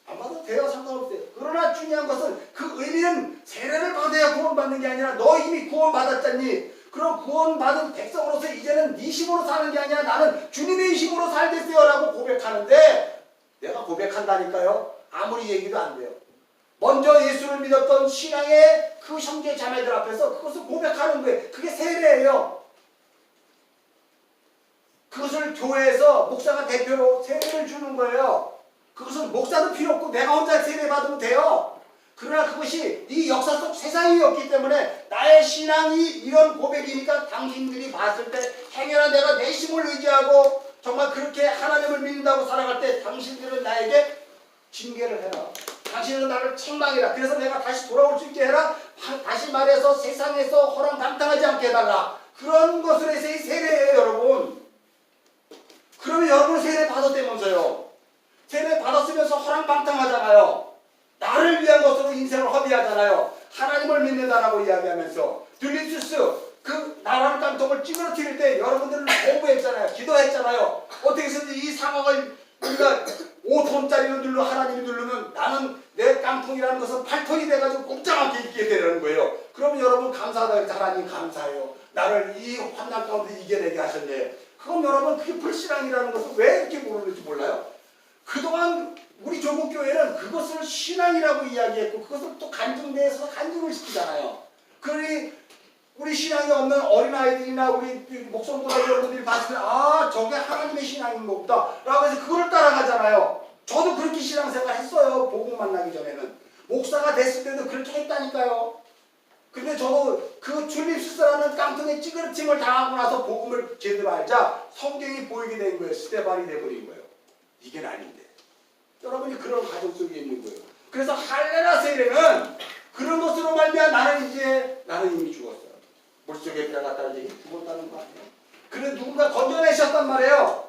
A: 안 받아도 돼요. 상관없어요. 그러나 중요한 것은 그 의미는 세례를 받아야 구원받는 게 아니라 너 이미 구원받았잖니. 그럼 구원받은 백성으로서 이제는 네 힘으로 사는 게 아니라 나는 주님의 힘으로 살겠어요 라고 고백하는데 내가 고백한다니까요. 아무리 얘기도 안 돼요. 먼저 예수를 믿었던 신앙의 그 형제 자매들 앞에서 그것을 고백하는 거예요. 그게 세례예요. 그것을 교회에서 목사가 대표로 세례를 주는 거예요. 그것은 목사도 필요 없고 내가 혼자 세례 받으면 돼요. 그러나 그것이 이 역사 속 세상이었기 때문에 나의 신앙이 이런 고백이니까 당신들이 봤을 때 행여나 내가 내 힘을 의지하고 정말 그렇게 하나님을 믿는다고 살아갈 때 당신들은 나에게 징계를 해라. 당신은 나를 책망해라. 그래서 내가 다시 돌아올 수 있게 해라. 다시 말해서 세상에서 허랑방탕하지 않게 해달라. 그런 것을 해서 세례예요, 여러분. 그러면 여러분 세례 받았다면서요. 세례 받았으면서 허랑방탕하잖아요. 나를 위한 것으로 인생을 허비하잖아요. 하나님을 믿는다라고 이야기하면서 딜리투스 그 나라는 깡통을 찌그러뜨릴 때 여러분들은 공부했잖아요. 기도했잖아요. 어떻게 해서든지 이 상황을 우리가 5톤짜리로 눌러 하나님이 누르면 나는 내 깡통이라는 것은 8톤이 돼가지고 꼼짝않게 있게 되는 거예요. 그러면 여러분 감사하다 그래서 하나님 감사해요. 나를 이 환난 가운데 이겨내게 하셨네. 그럼 여러분 그게 불신앙이라는 것을 왜 이렇게 모르는지 몰라요? 그동안 우리 조국교회는 그것을 신앙이라고 이야기했고 그것을 또 간증대에서 간증을 시키잖아요. 그러니 우리 신앙이 없는 어린아이들이나 우리 목성도나 여러분들이 봤을 때 저게 하나님의 신앙인 거보다 라고 해서 그거를 따라가잖아요. 저도 그렇게 신앙생활 했어요. 복음 만나기 전에는. 목사가 됐을 때도 그렇게 했다니까요. 근데 저도 그 줄립시스라는 깡통의 찌그러짐을 당하고 나서 복음을 제대로 알자 성경이 보이게 된 거예요. 스테반이 돼버린 거예요. 이게 아닌데. 여러분이 그런 가정 속에 있는 거예요. 그래서 할례나 세례는 그런 것으로 말미암아 나는 이미 죽었어요. 물속에 들어갔다는 얘기 죽었다는 거 아니에요? 그래 누군가 건져내셨단 말이에요.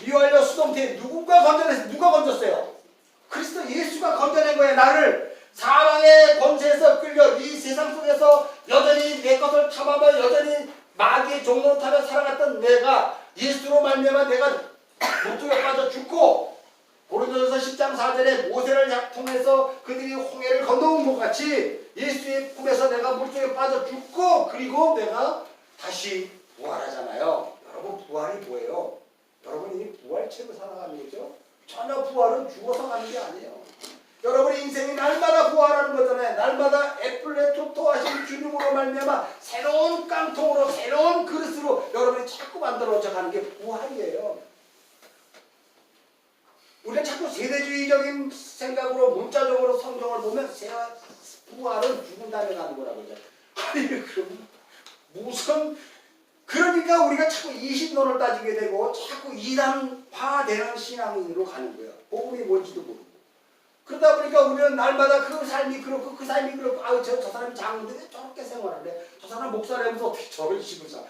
A: 미완료 수동태 누가 건졌어요? 그리스도 예수가 건져낸 거예요. 나를 사망의 권세에서 끌려 이 세상 속에서 여전히 내 것을 탐하며 여전히 마귀의 종로를 타며 살아갔던 내가 예수로 말미암아 내가 물속에 빠져 죽고 고린도전서 10장 4절에 모세를 통해서 그들이 홍해를 건너온 것 같이 예수의 품에서 내가 물속에 빠져 죽고 그리고 내가 다시 부활하잖아요. 여러분 부활이 뭐예요? 여러분이 부활체로 살아가는 거죠? 전혀 부활은 죽어서 가는 게 아니에요. 여러분의 인생이 날마다 부활하는 거잖아요. 날마다 애플레 토토하신 주님으로 말미암아 새로운 깡통으로 새로운 그릇으로 여러분이 자꾸 만들어져 가는 게 부활이에요. 우리가 자꾸 세대주의적인 생각으로 문자적으로 성경을 보면 부활은 죽은 다음에 가는 거라고 그러죠. 아니 그럼 무슨 그러니까 우리가 자꾸 이신론을 따지게 되고 자꾸 이단화되는 신앙인으로 가는 거예요. 복음이 뭔지도 모르고. 그러다 보니까 우리는 날마다 그 삶이 그렇고 그 삶이 그렇고 아유 저 사람이 장로인데 왜 저렇게 생활하래? 저 사람 목사라면서 어떻게 저런 식으로 살아?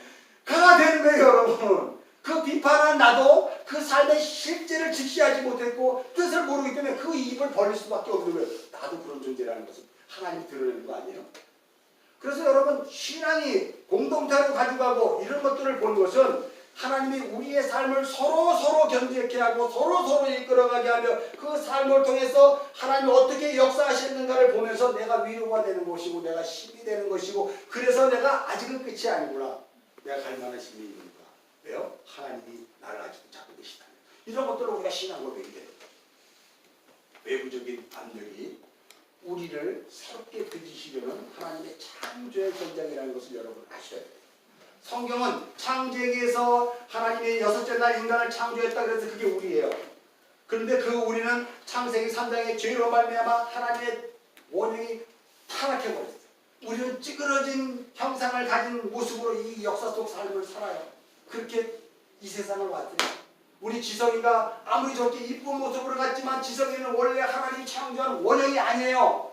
A: 가가 되는 거예요 여러분. 그 비판한 나도 그 삶의 실제를 직시하지 못했고 뜻을 모르기 때문에 그 입을 벌릴 수밖에 없는 거예요. 나도 그런 존재라는 것을 하나님이 드러내는 거 아니에요? 그래서 여러분 신앙이 공동체로 가져가고 이런 것들을 보는 것은 하나님이 우리의 삶을 서로 견디게 하고 서로 이끌어가게 하며 그 삶을 통해서 하나님이 어떻게 역사하시는가를 보면서 내가 위로가 되는 것이고 내가 힘이 되는 것이고 그래서 내가 아직은 끝이 아니구나. 내가 갈 만한 힘이 있는가. 왜요? 하나님이 나를 아직도 잡고 계시다면. 이런 것들을 우리가 신앙으로 배우게 됩니다. 외부적인 압력이 우리를 새롭게 빚으시려는 하나님의 창조의 전장이라는 것을 여러분 아셔야 돼요. 성경은 창세기에서 하나님이 여섯째 날 인간을 창조했다 그래서 그게 우리예요. 그런데 그 우리는 창세기 3장의 죄로 말미암아 하나님의 원형이 타락해버렸어요. 우리는 찌그러진 형상을 가진 모습으로 이 역사 속 삶을 살아요. 그렇게 이 세상을 왔어요. 우리 지성이가 아무리 저렇게 이쁜 모습으로 갔지만 지성이는 원래 하나님이 창조한 원형이 아니에요.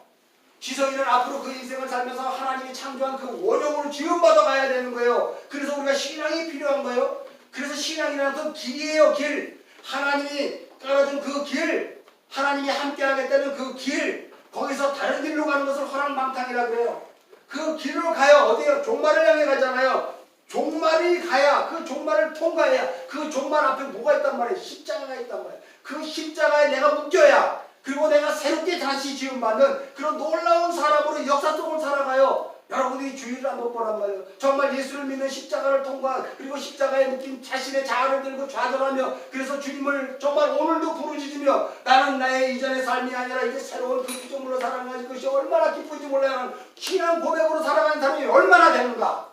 A: 지성이는 앞으로 그 인생을 살면서 하나님이 창조한 그 원형으로 지음받아 가야 되는 거예요. 그래서 우리가 신앙이 필요한 거예요. 그래서 신앙이라는 건 길이에요. 길. 하나님이 깔아준 그 길. 하나님이 함께 하겠다는 그 길. 거기서 다른 길로 가는 것을 허랑방탕이라 그래요. 그 길로 가요. 어디요? 종말을 향해 가잖아요. 종말이 가야 그 종말을 통과해야 그 종말 앞에 뭐가 있단 말이에요? 십자가가 있단 말이에요. 그 십자가에 내가 묶여야 그리고 내가 새롭게 다시 지음받는 그런 놀라운 사람으로 역사 속을 살아가요. 여러분이 주의를 한번 보란 말이에요. 정말 예수를 믿는 십자가를 통과 그리고 십자가에 묶인 자신의 자아를 들고 좌절하며 그래서 주님을 정말 오늘도 부르짖으며 나는 나의 이전의 삶이 아니라 이제 새로운 그 피조물로 살아가는 것이 얼마나 기쁜지 몰라요. 신앙 고백으로 살아가는 사람이 얼마나 되는가?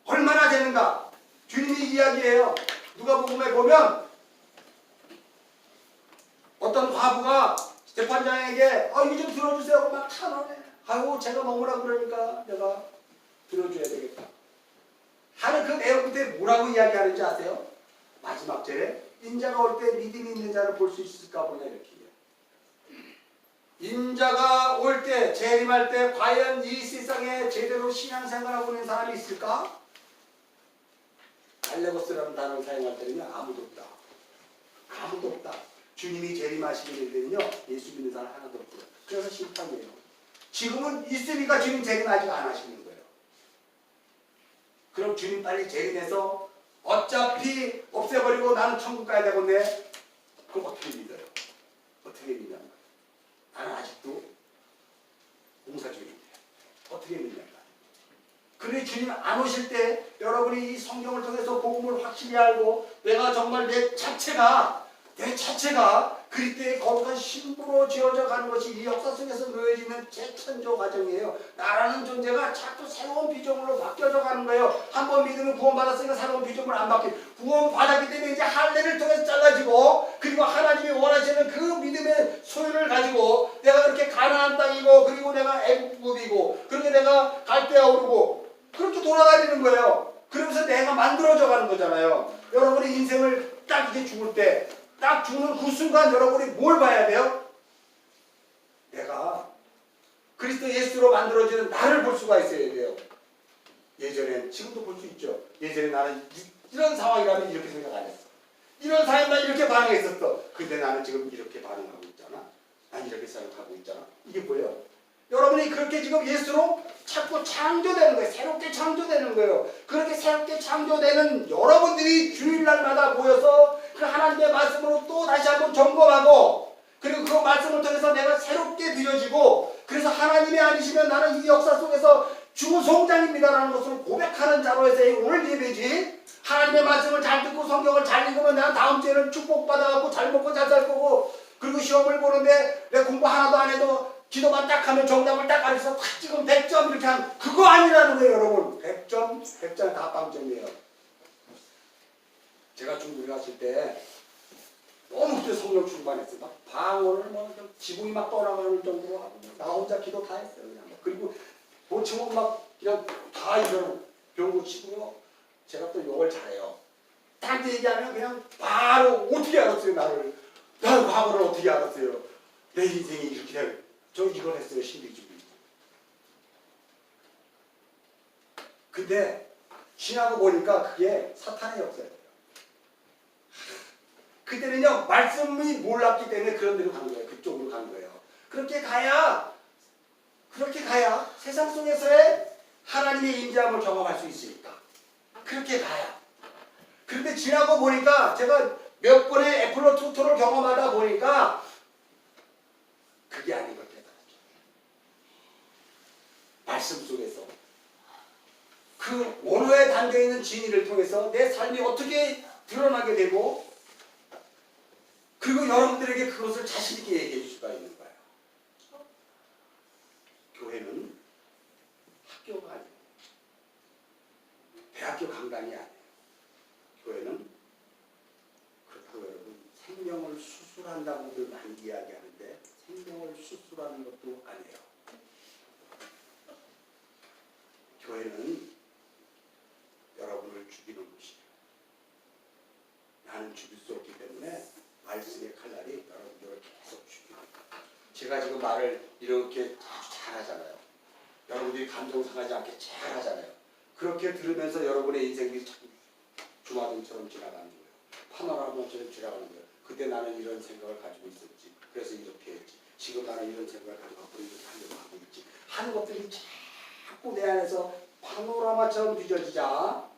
A: 얼마나 되는가? 주님이 이야기해요. 누가복음에 보면 어떤 과부가 재판장에게 이거 좀 들어주세요. 막 탄원해. 아이고 제가 먹으라 그러니까 내가 들어줘야 되겠다. 하는 그 내용 끝에 뭐라고 이야기하는지 아세요? 마지막 절에 인자가 올 때 믿음이 있는 자를 볼 수 있을까 보냐 이렇게 인자가 올 때 재림할 때 과연 이 세상에 제대로 신앙생활하고 있는 사람이 있을까? 알레고스라는 단어를 사용할 때는요 아무도 없다. 아무도 없다. 주님이 재림하시게 되면요 예수 믿는 사람 하나도 없고요. 그래서 심판이에요. 지금은 있으니까 주님 재림 아직 안 하시는 거예요. 그럼 주님 빨리 재림해서 어차피 없애버리고 나는 천국 가야 되겠네. 그럼 어떻게 믿어요? 어떻게 믿냐? 나는 아직도 공사 중인데 어떻게 믿냐? 그래 주님 안 오실 때 여러분이 이 성경을 통해서 복음을 확실히 알고 내가 정말 내 자체가 그리스도의 거룩한 신부로 지어져 가는 것이 이 역사 속에서 놓여지는 재천조 과정이에요. 나라는 존재가 자꾸 새로운 피조물로 바뀌어져 가는 거예요. 한번 믿으면 구원받았으니까 새로운 피조물 안 바뀌고 구원받았기 때문에 이제 할례를 통해서 잘라지고 그리고 하나님이 원하시는 그 믿음의 소유를 가지고 내가 그렇게 가나안 땅이고 그리고 내가 애국국이고 그렇게 내가 갈대아 오르고 그렇게 돌아다니는 거예요. 그러면서 내가 만들어져 가는 거잖아요. 여러분의 인생을 딱 이제 죽을 때 딱 죽는 그 순간 여러분이 뭘 봐야 돼요? 내가 그리스도 예수로 만들어지는 나를 볼 수가 있어야 돼요. 예전엔 지금도 볼 수 있죠. 예전에 나는 이런 상황이라면 이렇게 생각 안 했어. 이런 상황이면 난 이렇게 반응했었어. 근데 나는 지금 이렇게 반응하고 있잖아. 난 이렇게 생각하고 있잖아. 이게 뭐예요? 여러분이 그렇게 지금 예수로 자꾸 창조되는 거예요. 새롭게 창조되는 거예요. 그렇게 새롭게 창조되는 여러분들이 주일날마다 모여서 그 하나님의 말씀으로 또 다시 한번 점검하고 그리고 그 말씀을 통해서 내가 새롭게 빚어지고 그래서 하나님이 아니시면 나는 이 역사 속에서 주송장입니다라는 것을 고백하는 자로 해서 오늘 예배지 하나님의 말씀을 잘 듣고 성경을 잘 읽으면 내가 다음 주에는 축복받아갖고 잘 먹고 잘 살 거고 그리고 시험을 보는데 내 공부 하나도 안 해도 기도만 딱 하면 정답을 딱 가르쳐서 탁 지금 100점 이렇게 하면 그거 아니라는 거예요, 여러분. 100점 다 빵점이에요. 제가 중국에 갔을 때 너무 그때 성령 충만했어요. 막 방언을 뭐 지붕이 막 떠나가는 정도로 하고 나 혼자 기도 다 했어요. 그냥. 그리고 보충은 막 그냥 다 이런 병고 치고요. 제가 또 욕을 잘해요. 딱 얘기하면 그냥 바로 어떻게 알았어요, 나를. 나 과거를 어떻게 알았어요. 내 인생이 이렇게 돼. 저 이걸 했어요, 신비주의. 근데 지나고 보니까 그게 사탄의 역사예요. 그때는요, 말씀이 몰랐기 때문에 그런 데로 간 거예요. 그쪽으로 간 거예요. 그렇게 가야 세상 속에서의 하나님의 임재함을 경험할 수 있으니까. 그렇게 가야. 그런데 지나고 보니까 제가 몇 번의 애플로 투토를 경험하다 보니까 그게 아닌 것 같아요. 말씀 속에서 그 원어에 담겨있는 진리를 통해서 내 삶이 어떻게 드러나게 되고 그리고 여러분들에게 그것을 자신있게 얘기해 줄 수가 있는 거예요. 교회는 학교가 아니에요. 대학교 강단이 아니에요. 교회는 그렇다고 여러분 생명을 수술한다고들 많이 이야기하는데 생명을 수술하는 것도 아니에요. 교회는 여러분을 죽이는 곳이에요. 나는 죽일 수 없기 때문에 말씀의 칼날이 여러분들을 계속 죽이는 거예요. 제가 지금 말을 이렇게 아주 잘하잖아요. 여러분들이 감동 상하지 않게 잘하잖아요. 그렇게 들으면서 여러분의 인생이 참 주마등처럼 지나가는 거예요. 파노라마처럼 지나가는 거예요. 그때 나는 이런 생각을 가지고 있었지. 그래서 이렇게 했지. 지금 나는 이런 생각을 가지고 이렇게 하려고 하고 있지. 하는 것들이 자꾸 내 안에서 파노라마처럼 뒤져지자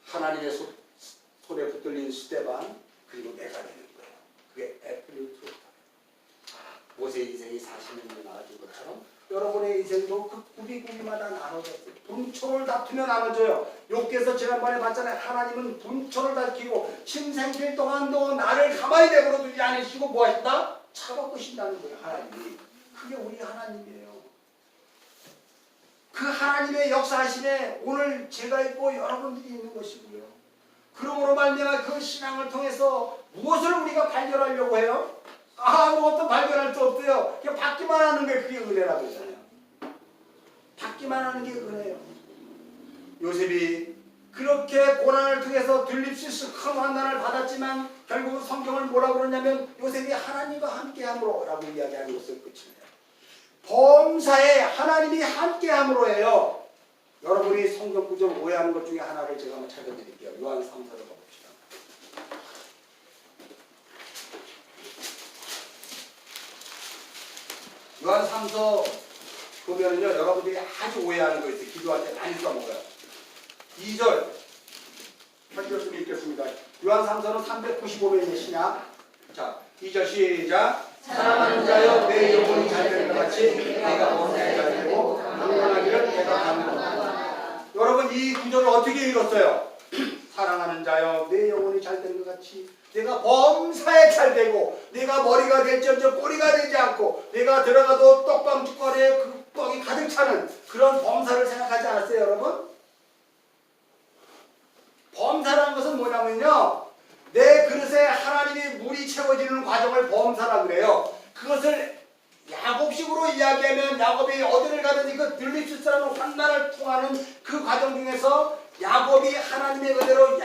A: 하나님의 손에 붙들린 스테반 그리고 내가 되는 거예요. 그게 애플리 트루트. 모세 인생이 40년을 나아진 것처럼 여러분의 인생도 그 구비구비마다 나눠졌어요. 분초를 다투며 나눠져요. 욥기에서 지난번에 봤잖아요. 하나님은 분초를 다투고 신생길 동안도 나를 가만히 내버려 두지 않으시고 뭐 하신다? 차고 끄신다는 거예요. 하나님이. 그게 우리 하나님이에요. 그 하나님의 역사하심에 오늘 제가 있고 여러분들이 있는 것이고요. 그러므로 말미암아 그 신앙을 통해서 무엇을 우리가 발견하려고 해요? 아무것도 발견할 수 없어요. 그냥 받기만 하는 게 그게 은혜라고 했잖아요. 받기만 하는 게 은혜예요. 요셉이 그렇게 고난을 통해서 들릴 수 있을 큰 환난을 받았지만 결국 성경을 뭐라고 그러냐면 요셉이 하나님과 함께함으로 라고 이야기하는 것을 끝이에요. 범사에 하나님이 함께함으로예요. 여러분이 성경 구절을 오해하는 것 중에 하나를 제가 한번 찾아드릴게요. 요한 3서로 가봅시다. 요한 3서 보면은요, 여러분들이 아주 오해하는 거 있어요. 기도할 때 많이 써먹어요. 2절 한절씀 읽겠습니다. 요한 3서는 395면의 신약. 자, 2절 시작.
B: 사랑하는 자여
A: 내 영혼이 잘 되는 것 같이 내가 범사에 잘 되고 강건하기를 내가 강건하다. 여러분 이 구절을 어떻게 읽었어요? 사랑하는 자여 내 영혼이 잘 되는 것 같이 내가 범사에 잘 되고 내가 머리가 될지언정 꼬리가 되지 않고 내가 들어가도 떡방죽거리에 그 떡이 가득 차는 그런 범사를 생각하지 않았어요, 여러분? 범사라는 것은 뭐냐면요, 내 그릇에 하나님이 물이 채워지는 과정을 범사라 그래요. 그것을 야곱식으로 이야기하면 야곱이 어디를 가든지 그 들립시스라는 환난을 통하는 그 과정 중에서 야곱이 하나님의 은혜로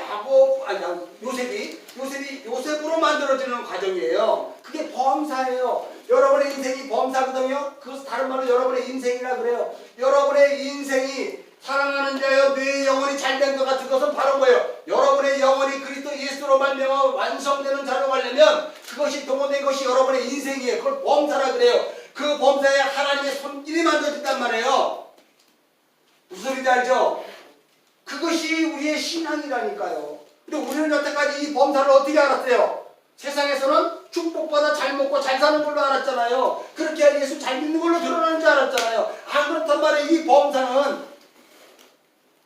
A: 요셉으로 만들어지는 과정이에요. 그게 범사예요. 여러분의 인생이 범사거든요. 그것은 다른 말로 여러분의 인생이라 그래요. 여러분의 인생이 사랑하는 자여 내 영혼이 잘된 것 같은 것은 바로 뭐예요? 여러분의 영혼이 그리스도 예수로 말미암아 완성되는 자로 가려면 그것이 동원된 것이 여러분의 인생이에요. 그걸 범사라 그래요. 그 범사에 하나님의 손길이 만들어진단 말이에요. 무슨 소리인지 알죠? 그것이 우리의 신앙이라니까요. 근데 우리는 여태까지 이 범사를 어떻게 알았어요? 세상에서는 축복받아 잘 먹고 잘 사는 걸로 알았잖아요. 그렇게 해야 예수 잘 믿는 걸로 드러나는 줄 알았잖아요. 안 그렇단 말이에요. 이 범사는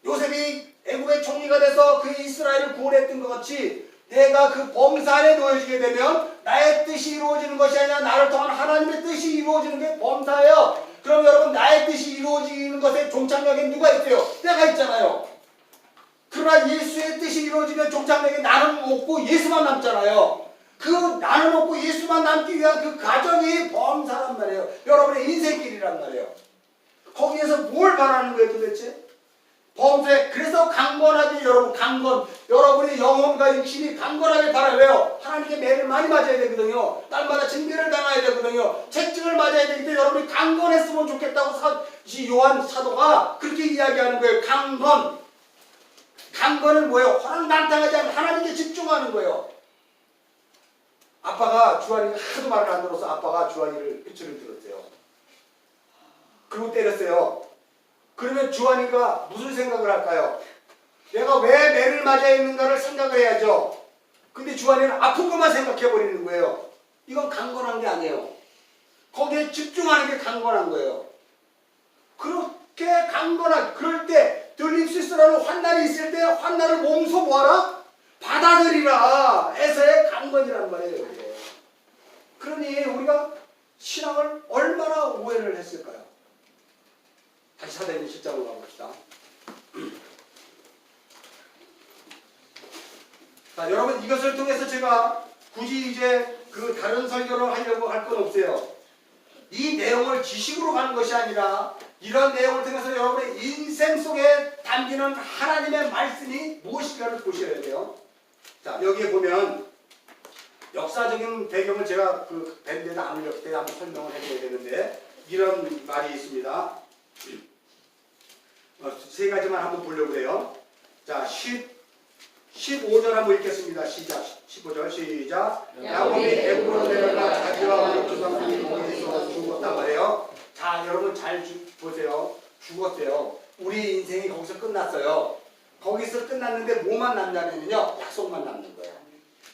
A: 요셉이 애국의 총리가 돼서 그 이스라엘을 구원했던 것 같이 내가 그 범사 안에 놓여지게 되면 나의 뜻이 이루어지는 것이 아니라 나를 통한 하나님의 뜻이 이루어지는 게 범사예요. 그럼 여러분 나의 뜻이 이루어지는 것에 종착역에 누가 있어요? 내가 있잖아요. 그러나 예수의 뜻이 이루어지면 종착역에 나는 없고 예수만 남잖아요. 그 나는 없고 예수만 남기 위한 그 과정이 범사란 말이에요. 여러분의 인생길이란 말이에요. 거기에서 뭘 바라는 거예요 도대체? 범사에 그래서 강건하게 여러분 강건 여러분의 영혼과 육신이 강건하게 바라요. 왜요? 하나님께 매를 많이 맞아야 되거든요. 날마다 징계를 당해야 되거든요. 채찍을 맞아야 되기 때문에 여러분이 강건했으면 좋겠다고 요한 사도가 그렇게 이야기하는 거예요. 강건은 뭐예요? 호랑당당하지 않은 하나님께 집중하는 거예요. 아빠가 주한이가 하도 말을 안 들어서 아빠가 주한이를 삐처리를 들었어요. 그리고 때렸어요. 그러면 주한이가 무슨 생각을 할까요? 내가 왜 매를 맞아야 했는가를 생각을 해야죠. 근데 주한이는 아픈 것만 생각해버리는 거예요. 이건 강건한 게 아니에요. 거기에 집중하는 게 강건한 거예요. 그렇게 강건한 그럴 때 들릴 수 있으라는 환난이 있을 때 환난을 몸소 뭐하라? 받아들이라 에서의 강건이란 말이에요. 이게. 그러니 우리가 신앙을 얼마나 오해를 했을까요? 다시 사도행전 10장으로 가봅시다. 자, 여러분 이것을 통해서 제가 굳이 이제 그 다른 설교를 하려고 할 건 없어요. 이 내용을 지식으로 가는 것이 아니라 이런 내용을 통해서 여러분의 인생 속에 담기는 하나님의 말씀이 무엇인가를 보셔야 돼요. 자, 여기에 보면 역사적인 배경을 제가 그 밴드에 안 올렸을 때 한번 설명을 해줘야 되는데 이런 말이 있습니다. 세 가지만 한번 보려고 해요. 자, 15절 한번 읽겠습니다. 시작. 15절 시작. 야곱이 애굽으로 내려가 자기와 우리 조상들이 거기서 죽었단 말이에요. 자, 여러분 잘 보세요. 죽었어요. 우리 인생이 거기서 끝났어요. 거기서 끝났는데 뭐만 남냐면요. 약속만 남는 거예요.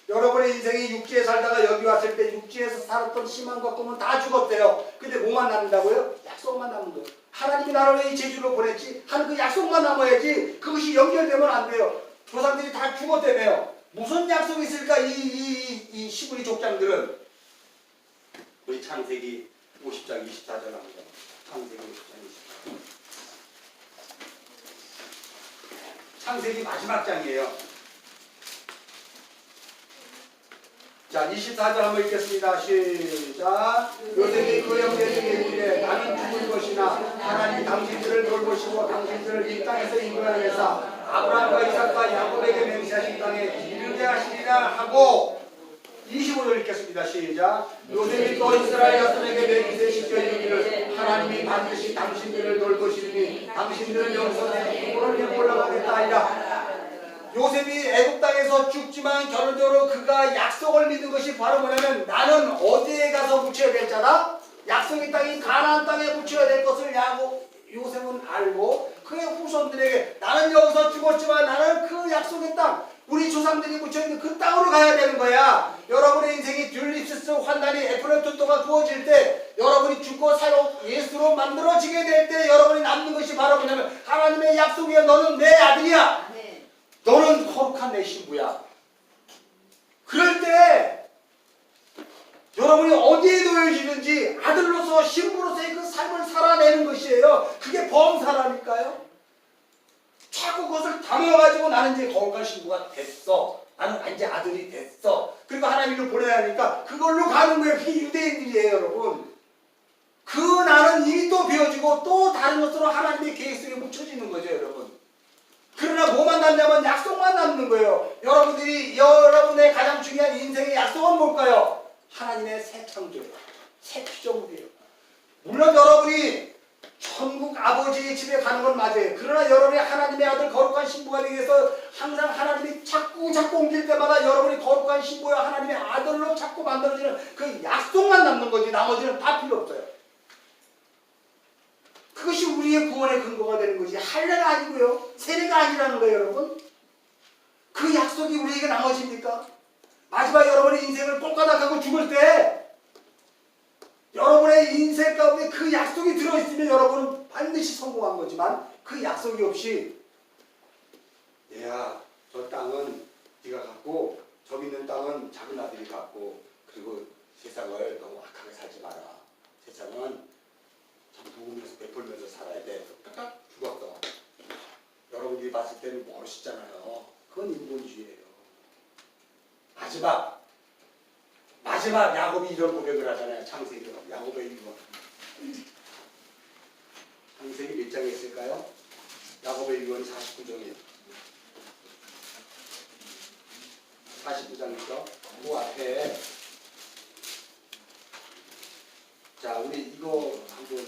A: 여러분의 인생이 육지에 살다가 여기 왔을 때 육지에서 살았던 희망과 꿈은 다 죽었대요. 근데 뭐만 남는다고요? 약속만 남는 거예요. 하나님이 나를 왜 이 제주로 보냈지? 하는 그 약속만 남아야지 그것이 연결되면 안 돼요. 조상들이 다 죽었다며요. 무슨 약속이 있을까? 이 시부리 족장들은 우리 창세기 50장 24절 합니다. 창세기 50장 24절. 창세기 마지막 장이에요. 자, 24절 한번 읽겠습니다. 시작. 요셉이 그 형제에게 이르되 나는 죽을 것이나 하나님이 당신들을 돌보시고 당신들을 이 땅에서 인도하여내사 아브라함과 이삭과 야곱에게 맹세하신 땅에 이르게 하시리라 하고 25절 읽겠습니다. 시작. 요셉이 또 이스라엘 자손에게 맹세시켜 이르기를 하나님이 반드시 당신들을 돌보시리니 당신들은 여기서 내 부모를 올라가겠다 하리라. 요셉이 애굽 땅에서 죽지만 결론적으로 그가 약속을 믿은 것이 바로 뭐냐면 나는 어디에 가서 묻혀야 될 자다? 약속의 땅인 가나안 땅에 묻혀야 될 것을 요셉은 알고 그의 후손들에게 나는 여기서 죽었지만 나는 그 약속의 땅 우리 조상들이 묻혀있는 그 땅으로 가야 되는 거야. 여러분의 인생이 듀리시스 환난이 에프레토토가 부어질 때 여러분이 죽고 살고 예수로 만들어지게 될 때 여러분이 남는 것이 바로 뭐냐면 하나님의 약속이야. 너는 내 아들이야. 너는 거룩한 내 신부야. 그럴 때 여러분이 어디에 놓여지는지 아들로서 신부로서의 그 삶을 살아내는 것이에요. 그게 범사라니까요. 자꾸 그것을 담아가지고 나는 이제 거룩한 신부가 됐어. 나는 이제 아들이 됐어. 그리고 하나님을 보내야 하니까 그걸로 가는 거예요. 그게 유대인들이에요, 여러분. 그 나는 이미 또 비워지고 또 다른 것으로 하나님의 계획 속에 묻혀지는 거죠, 여러분. 그러나 뭐만 남냐면 약속만 남는 거예요. 여러분의 가장 중요한 인생의 약속은 뭘까요? 하나님의 새 창조예요. 새 피조물이에요. 물론 여러분이 천국 아버지의 집에 가는 건 맞아요. 그러나 여러분이 하나님의 아들 거룩한 신부가 되기 위해서 항상 하나님이 자꾸 옮길 때마다 여러분이 거룩한 신부와 하나님의 아들로 자꾸 만들어지는 그 약속만 남는 거지 나머지는 다 필요 없어요. 그것이 우리의 구원의 근거가 되는 것이 할례가 아니고요. 세례가 아니라는 거예요, 여러분. 그 약속이 우리에게 나머집니까? 마지막 여러분의 인생을 꼴까닥하고 죽을 때 여러분의 인생 가운데 그 약속이 들어있으면 여러분은 반드시 성공한 거지만 그 약속이 없이 야, 저 땅은 네가 갖고 점 있는 땅은 작은 아들이 갖고 그리고 세상을 너무 악하게 살지 마라. 세상은 참 누우면서 베풀면서 살아야 돼. 딱 죽었어. 여러분들이 봤을 때는 모르시잖아요. 그건 인본주의예요. 마지막 야곱이 이런 고백을 하잖아요. 창세기 야곱의 일권. 창세기 몇 장에 있을까요? 야곱의 일권이 49장이에요. 49장 있죠? 그 앞에 자 우리 이거 한번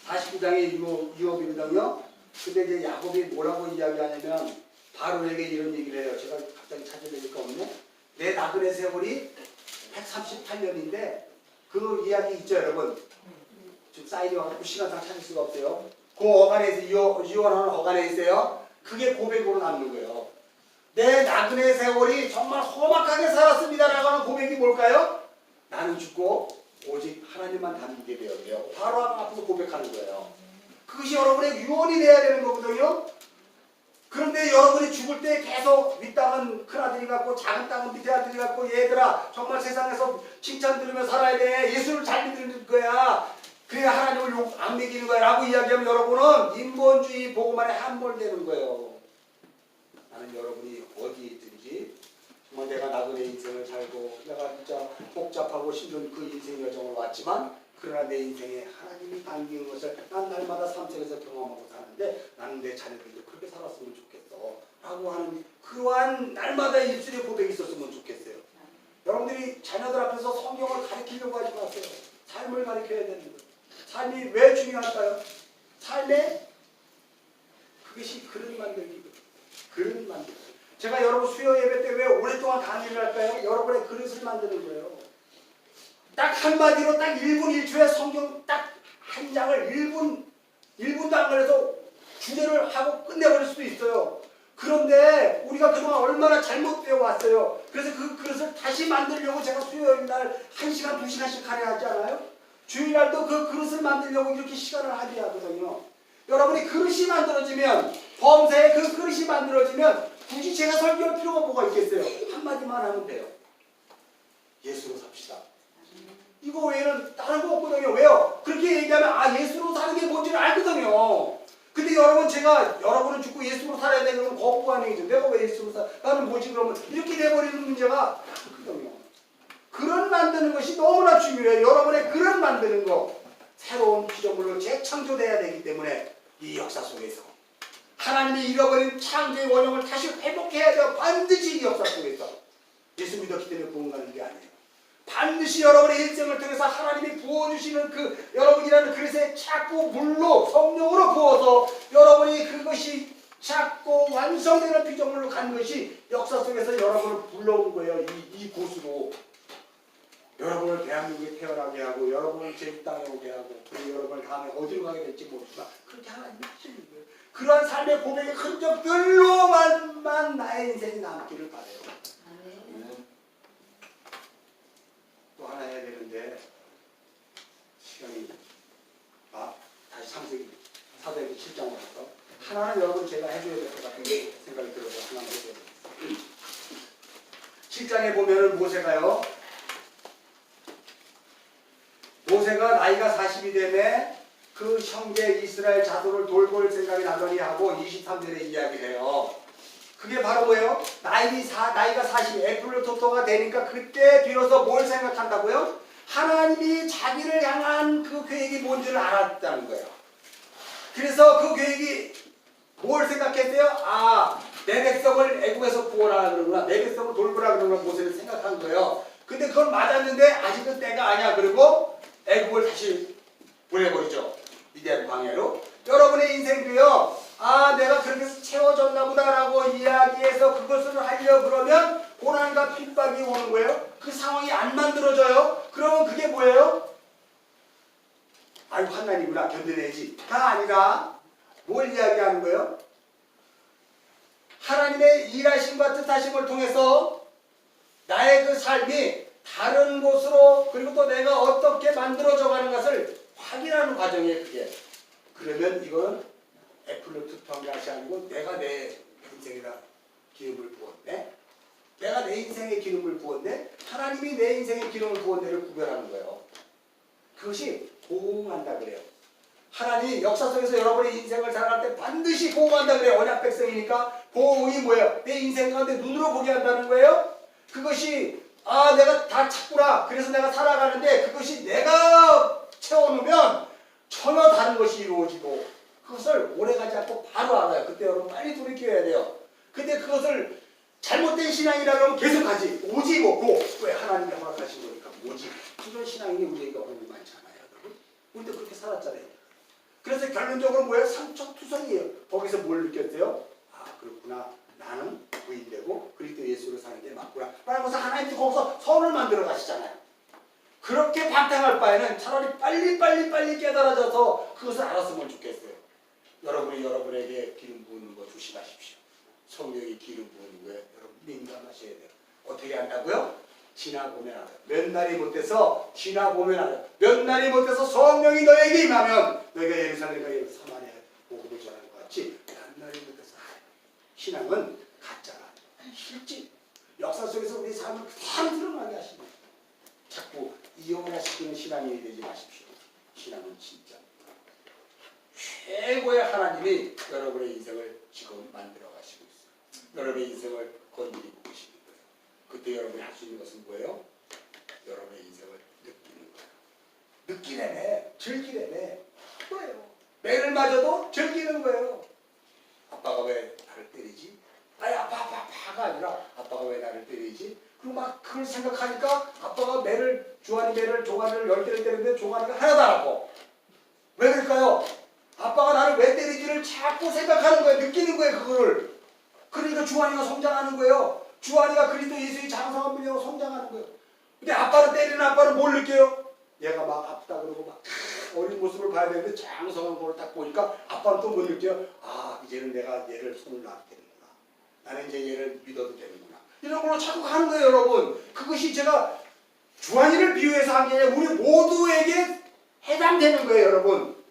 A: 49장에 유업입니다요. 근데 이제 야곱이 뭐라고 이야기하냐면 바로에게 이런 얘기를 해요. 제가 갑자기 찾아내니까 없네. 내 나그네 세월이 138년인데 그 이야기 있죠 여러분. 지금 사인이 와서 시간상 찾을 수가 없어요. 그 어간에서 유언하는 어간에 있어요. 그게 고백으로 남는 거예요. 내 나그네 세월이 정말 험악하게 살았습니다라고 하는 고백이 뭘까요? 나는 죽고 오직 하나님만 닮게 되었네요. 바로 앞에서 고백하는 거예요. 그것이 여러분의 유언이 돼야 되는 거거든요. 그런데 여러분이 죽을 때 계속 윗땅은 큰아들이 같고 작은 땅은 밑에 아들이 같고 얘들아 정말 세상에서 칭찬 들으며 살아야 돼. 예수를 잘 믿는 거야. 그래야 하나님을 욕 안 먹이는 거야 라고 이야기하면 여러분은 인본주의 보고만에 함몰되는 거예요. 나는 여러분이 어디에 있든지 정말 내가 나그네 인생을 살고 내가 진짜 복잡하고 힘든 그 인생 여정을 왔지만 그러나 내 인생에 하나님이 담기는 것을 난 날마다 삶속에서 경험하고 사는데 나는 내 자녀들도 그렇게 살았으면 좋겠어 라고 하는 그러한 날마다 입술의 고백이 있었으면 좋겠어요. 여러분들이 자녀들 앞에서 성경을 가르치려고 하지 마세요. 삶을 가르쳐야 되는 거예요. 삶이 왜 중요할까요? 삶에 그것이 그릇 만들기. 그릇 만들기. 제가 여러분 수요 예배 때 왜 오랫동안 강의를 할까요? 여러분의 그릇을 만드는 거예요. 딱 한마디로 딱 1분 1초에 성경 딱 한 장을 1분도 안 걸려서 주제를 하고 끝내버릴 수도 있어요. 그런데 우리가 그동안 얼마나 잘못되어 왔어요. 그래서 그 그릇을 다시 만들려고 제가 수요일 날 1시간 2시간씩 할애하지 않아요? 주일날도 그 그릇을 만들려고 이렇게 시간을 할애하거든요. 여러분이 그릇이 만들어지면 범사에 그 그릇이 만들어지면 굳이 제가 설교할 필요가 뭐가 있겠어요? 한마디만 하면 돼요. 예수로 삽시다. 이거 외에는 다른 거 없거든요. 왜요? 그렇게 얘기하면 예수로 사는 게 뭔지를 알거든요. 근데 여러분 제가 여러분은 죽고 예수로 살아야 되는 건 거부가 아니죠. 내가 왜 예수로 나는 뭐지 그러면 이렇게 돼버리는 문제가 크거든요. 그릇 만드는 것이 너무나 중요해요. 여러분의 그릇 만드는 거 새로운 피조물로 재창조돼야 되기 때문에 이 역사 속에서 하나님이 잃어버린 창조의 원형을 다시 회복해야 돼요. 반드시 이 역사 속에서 예수 믿었기 때문에 구원 가는 게 아니에요. 반드시 여러분의 일생을 통해서 하나님이 부어주시는 그 여러분이라는 그릇에 자꾸 물로 성령으로 부어서 여러분이 그것이 자꾸 완성되는 피조물로 간 것이 역사 속에서 여러분을 불러온 거예요. 이 곳으로 여러분을 대한민국에 태어나게 하고 여러분을 제 땅에 오게 하고 그리고 여러분을 다음에 어디로 가게 될지 모르지만 그렇게 하나님이 하시는 거예요. 그러한 삶의 고백의 흔적들로만 나의 인생이 남기를 바라요. 또 하나 해야 되는데 시간이 다시 창세기 사도행전 7장으로 가서 하나는 여러분 제가 해줘야 될 것 같은 생각이 들어서 하나 해줘야 됩니다. 7장에 보면은 모세가요. 모세가 나이가 40이 되매 그 형제 이스라엘 자손을 돌볼 생각이 나더니 하고 23절에 이야기를 해요. 그게 바로 뭐예요? 나이가 40, 에플로토토가 되니까 그때 비로소 뭘 생각한다고요? 하나님이 자기를 향한 그 계획이 뭔지를 알았다는 거예요. 그래서 그 계획이 뭘 생각했어요? 내 백성을 애굽에서 구원하라 그러구나. 내 백성을 돌보라 그러구나. 모세를 생각한 거예요. 근데 그건 맞았는데 아직은 때가 아니야. 그리고 애굽을 다시 보내버리죠. 미디안 광야로. 여러분의 인생도요. 내가 그렇게 해서 채워졌나 보다라고 이야기해서 그것을 하려 그러면 고난과 핍박이 오는 거예요. 그 상황이 안 만들어져요. 그러면 그게 뭐예요? 아이고 하나님이구나 견뎌내지. 다 아니라 뭘 이야기하는 거예요? 하나님의 일하심과 뜻하심을 통해서 나의 그 삶이 다른 곳으로 그리고 또 내가 어떻게 만들어져 가는 것을 확인하는 과정이에요. 그게. 그러면 이건 애플로트 평가시 아니고 내가 내 인생에다 기름을 부었네. 내가 내 인생에 기름을 부었네. 하나님이 내 인생에 기름을 부었네를 구별하는 거예요. 그것이 보응한다 그래요. 하나님 역사 속에서 여러분의 인생을 살아갈 때 반드시 보응한다 그래요. 언약 백성이니까 보응이 뭐예요? 내 인생 가운데 눈으로 보게 한다는 거예요. 그것이 내가 다 찾구나. 그래서 내가 살아가는데 그것이 내가 채워놓으면 전혀 다른 것이 이루어지고 그것을 오래가지 않고 바로 알아요. 그때 여러분 빨리 돌이켜야 돼요. 근데 그것을 잘못된 신앙이라고 하면 계속 가지. 오직 없고 왜 하나님이 허락하신 거니까 오직 이런 신앙이 우리에게 어려움이 많지 않아요. 여러분? 우리도 그렇게 살았잖아요. 그래서 결론적으로 뭐예요? 상처투성이에요. 거기서 뭘 느꼈어요? 그렇구나. 나는 부인되고 그리스도 예수로 사는 게 맞구나. 그러면서 하나님도 거기서 선을 만들어 가시잖아요. 그렇게 방탕할 바에는 차라리 빨리 깨달아져서 그것을 알았으면 좋겠어요. 여러분이 여러분에게 기름 부은 거 조심하십시오. 성령이 기름 부은 거에 여러분 민감하셔야 돼요. 어떻게 한다고요? 지나보면 알아요. 몇 날이 못돼서 지나보면 알아요. 몇 날이 못돼서 성령이 너에게 임하면 너희가 예루살렘과 사마리아에 복음을 전하는 것 같이 몇 날이 못돼서 알아요. 신앙은 가짜가 실제 역사 속에서 우리 삶을 그대로 드러나게 하십니다. 자꾸 이용하시키는 신앙이 되지 마십시오. 신앙은 진짜 최고의 하나님이 여러분의 인생을 지금 만들어 가시고 있어요. 여러분의 인생을 건드리고 계시는 거예요. 그때 여러분이 할 수 있는 것은 뭐예요? 여러분의 인생을 느끼는 거예요. 느끼래네, 즐기래네. 뭐예요? 매를 맞아도 즐기는 거예요. 아빠가 왜 나를 때리지? 아빠가 아니라 아빠가 왜 나를 때리지? 그리고 막 그걸 생각하니까 아빠가 종아리 매를 10개를 때리는데 종아리가 하나도 안 아파. 왜 그럴까요? 아빠가 나를 왜 때리지를 자꾸 생각하는 거예요. 느끼는 거예요. 그거를. 그러니까 주환이가 성장하는 거예요. 주환이가 그리스도 예수의 장성한 분이라고 성장하는 거예요. 근데 아빠를 때리는 아빠는 뭘 느껴요? 얘가 막 아프다 그러고 막 어린 모습을 봐야 되는데 장성한 거를 딱 보니까 아빠는 또 뭘 느껴요? 이제는 내가 얘를 손을 놔도 되는구나. 나는 이제 얘를 믿어도 되는구나. 이런 걸로 자꾸 가는 거예요, 여러분. 그것이 제가 주환이를 비유해서 한 게 아니라 우리 모두에게 해당되는 거예요, 여러분.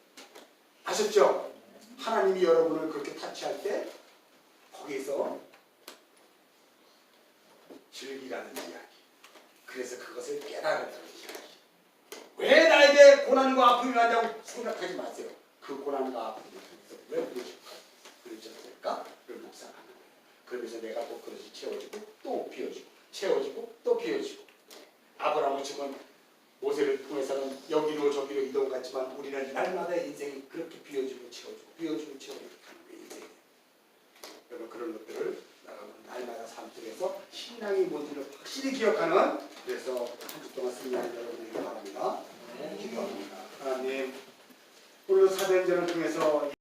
A: 아셨죠? 하나님이 여러분을 그렇게 타치할 때 거기에서 즐기라는 이야기. 그래서 그것을 깨달으라는 이야기. 왜 나에게 고난과 아픔이 왔냐고 생각하지 마세요. 그 고난과 아픔을 통해서 왜 그러셨을까? 를 묵상하는 거예요. 그러면서 내가 또 그릇이 채워지고 또 비워지고 채워지고 또 비워지고. 아브라함은 지금 모세를 통해서는 여기로 저기로 이동갔지만 우리는 날마다 인생이 그렇게 비워지고 채워지고 비워지고 채워지고 하는 게 인생이에요. 여러분 그런 것들을 날마다 삶 속에서 신앙이 뭔지를 확실히 기억하는 그래서 한 주 동안 승리하는 여러분에게 바랍니다. 기도합니다. 하나님 오늘 사도행전을 통해서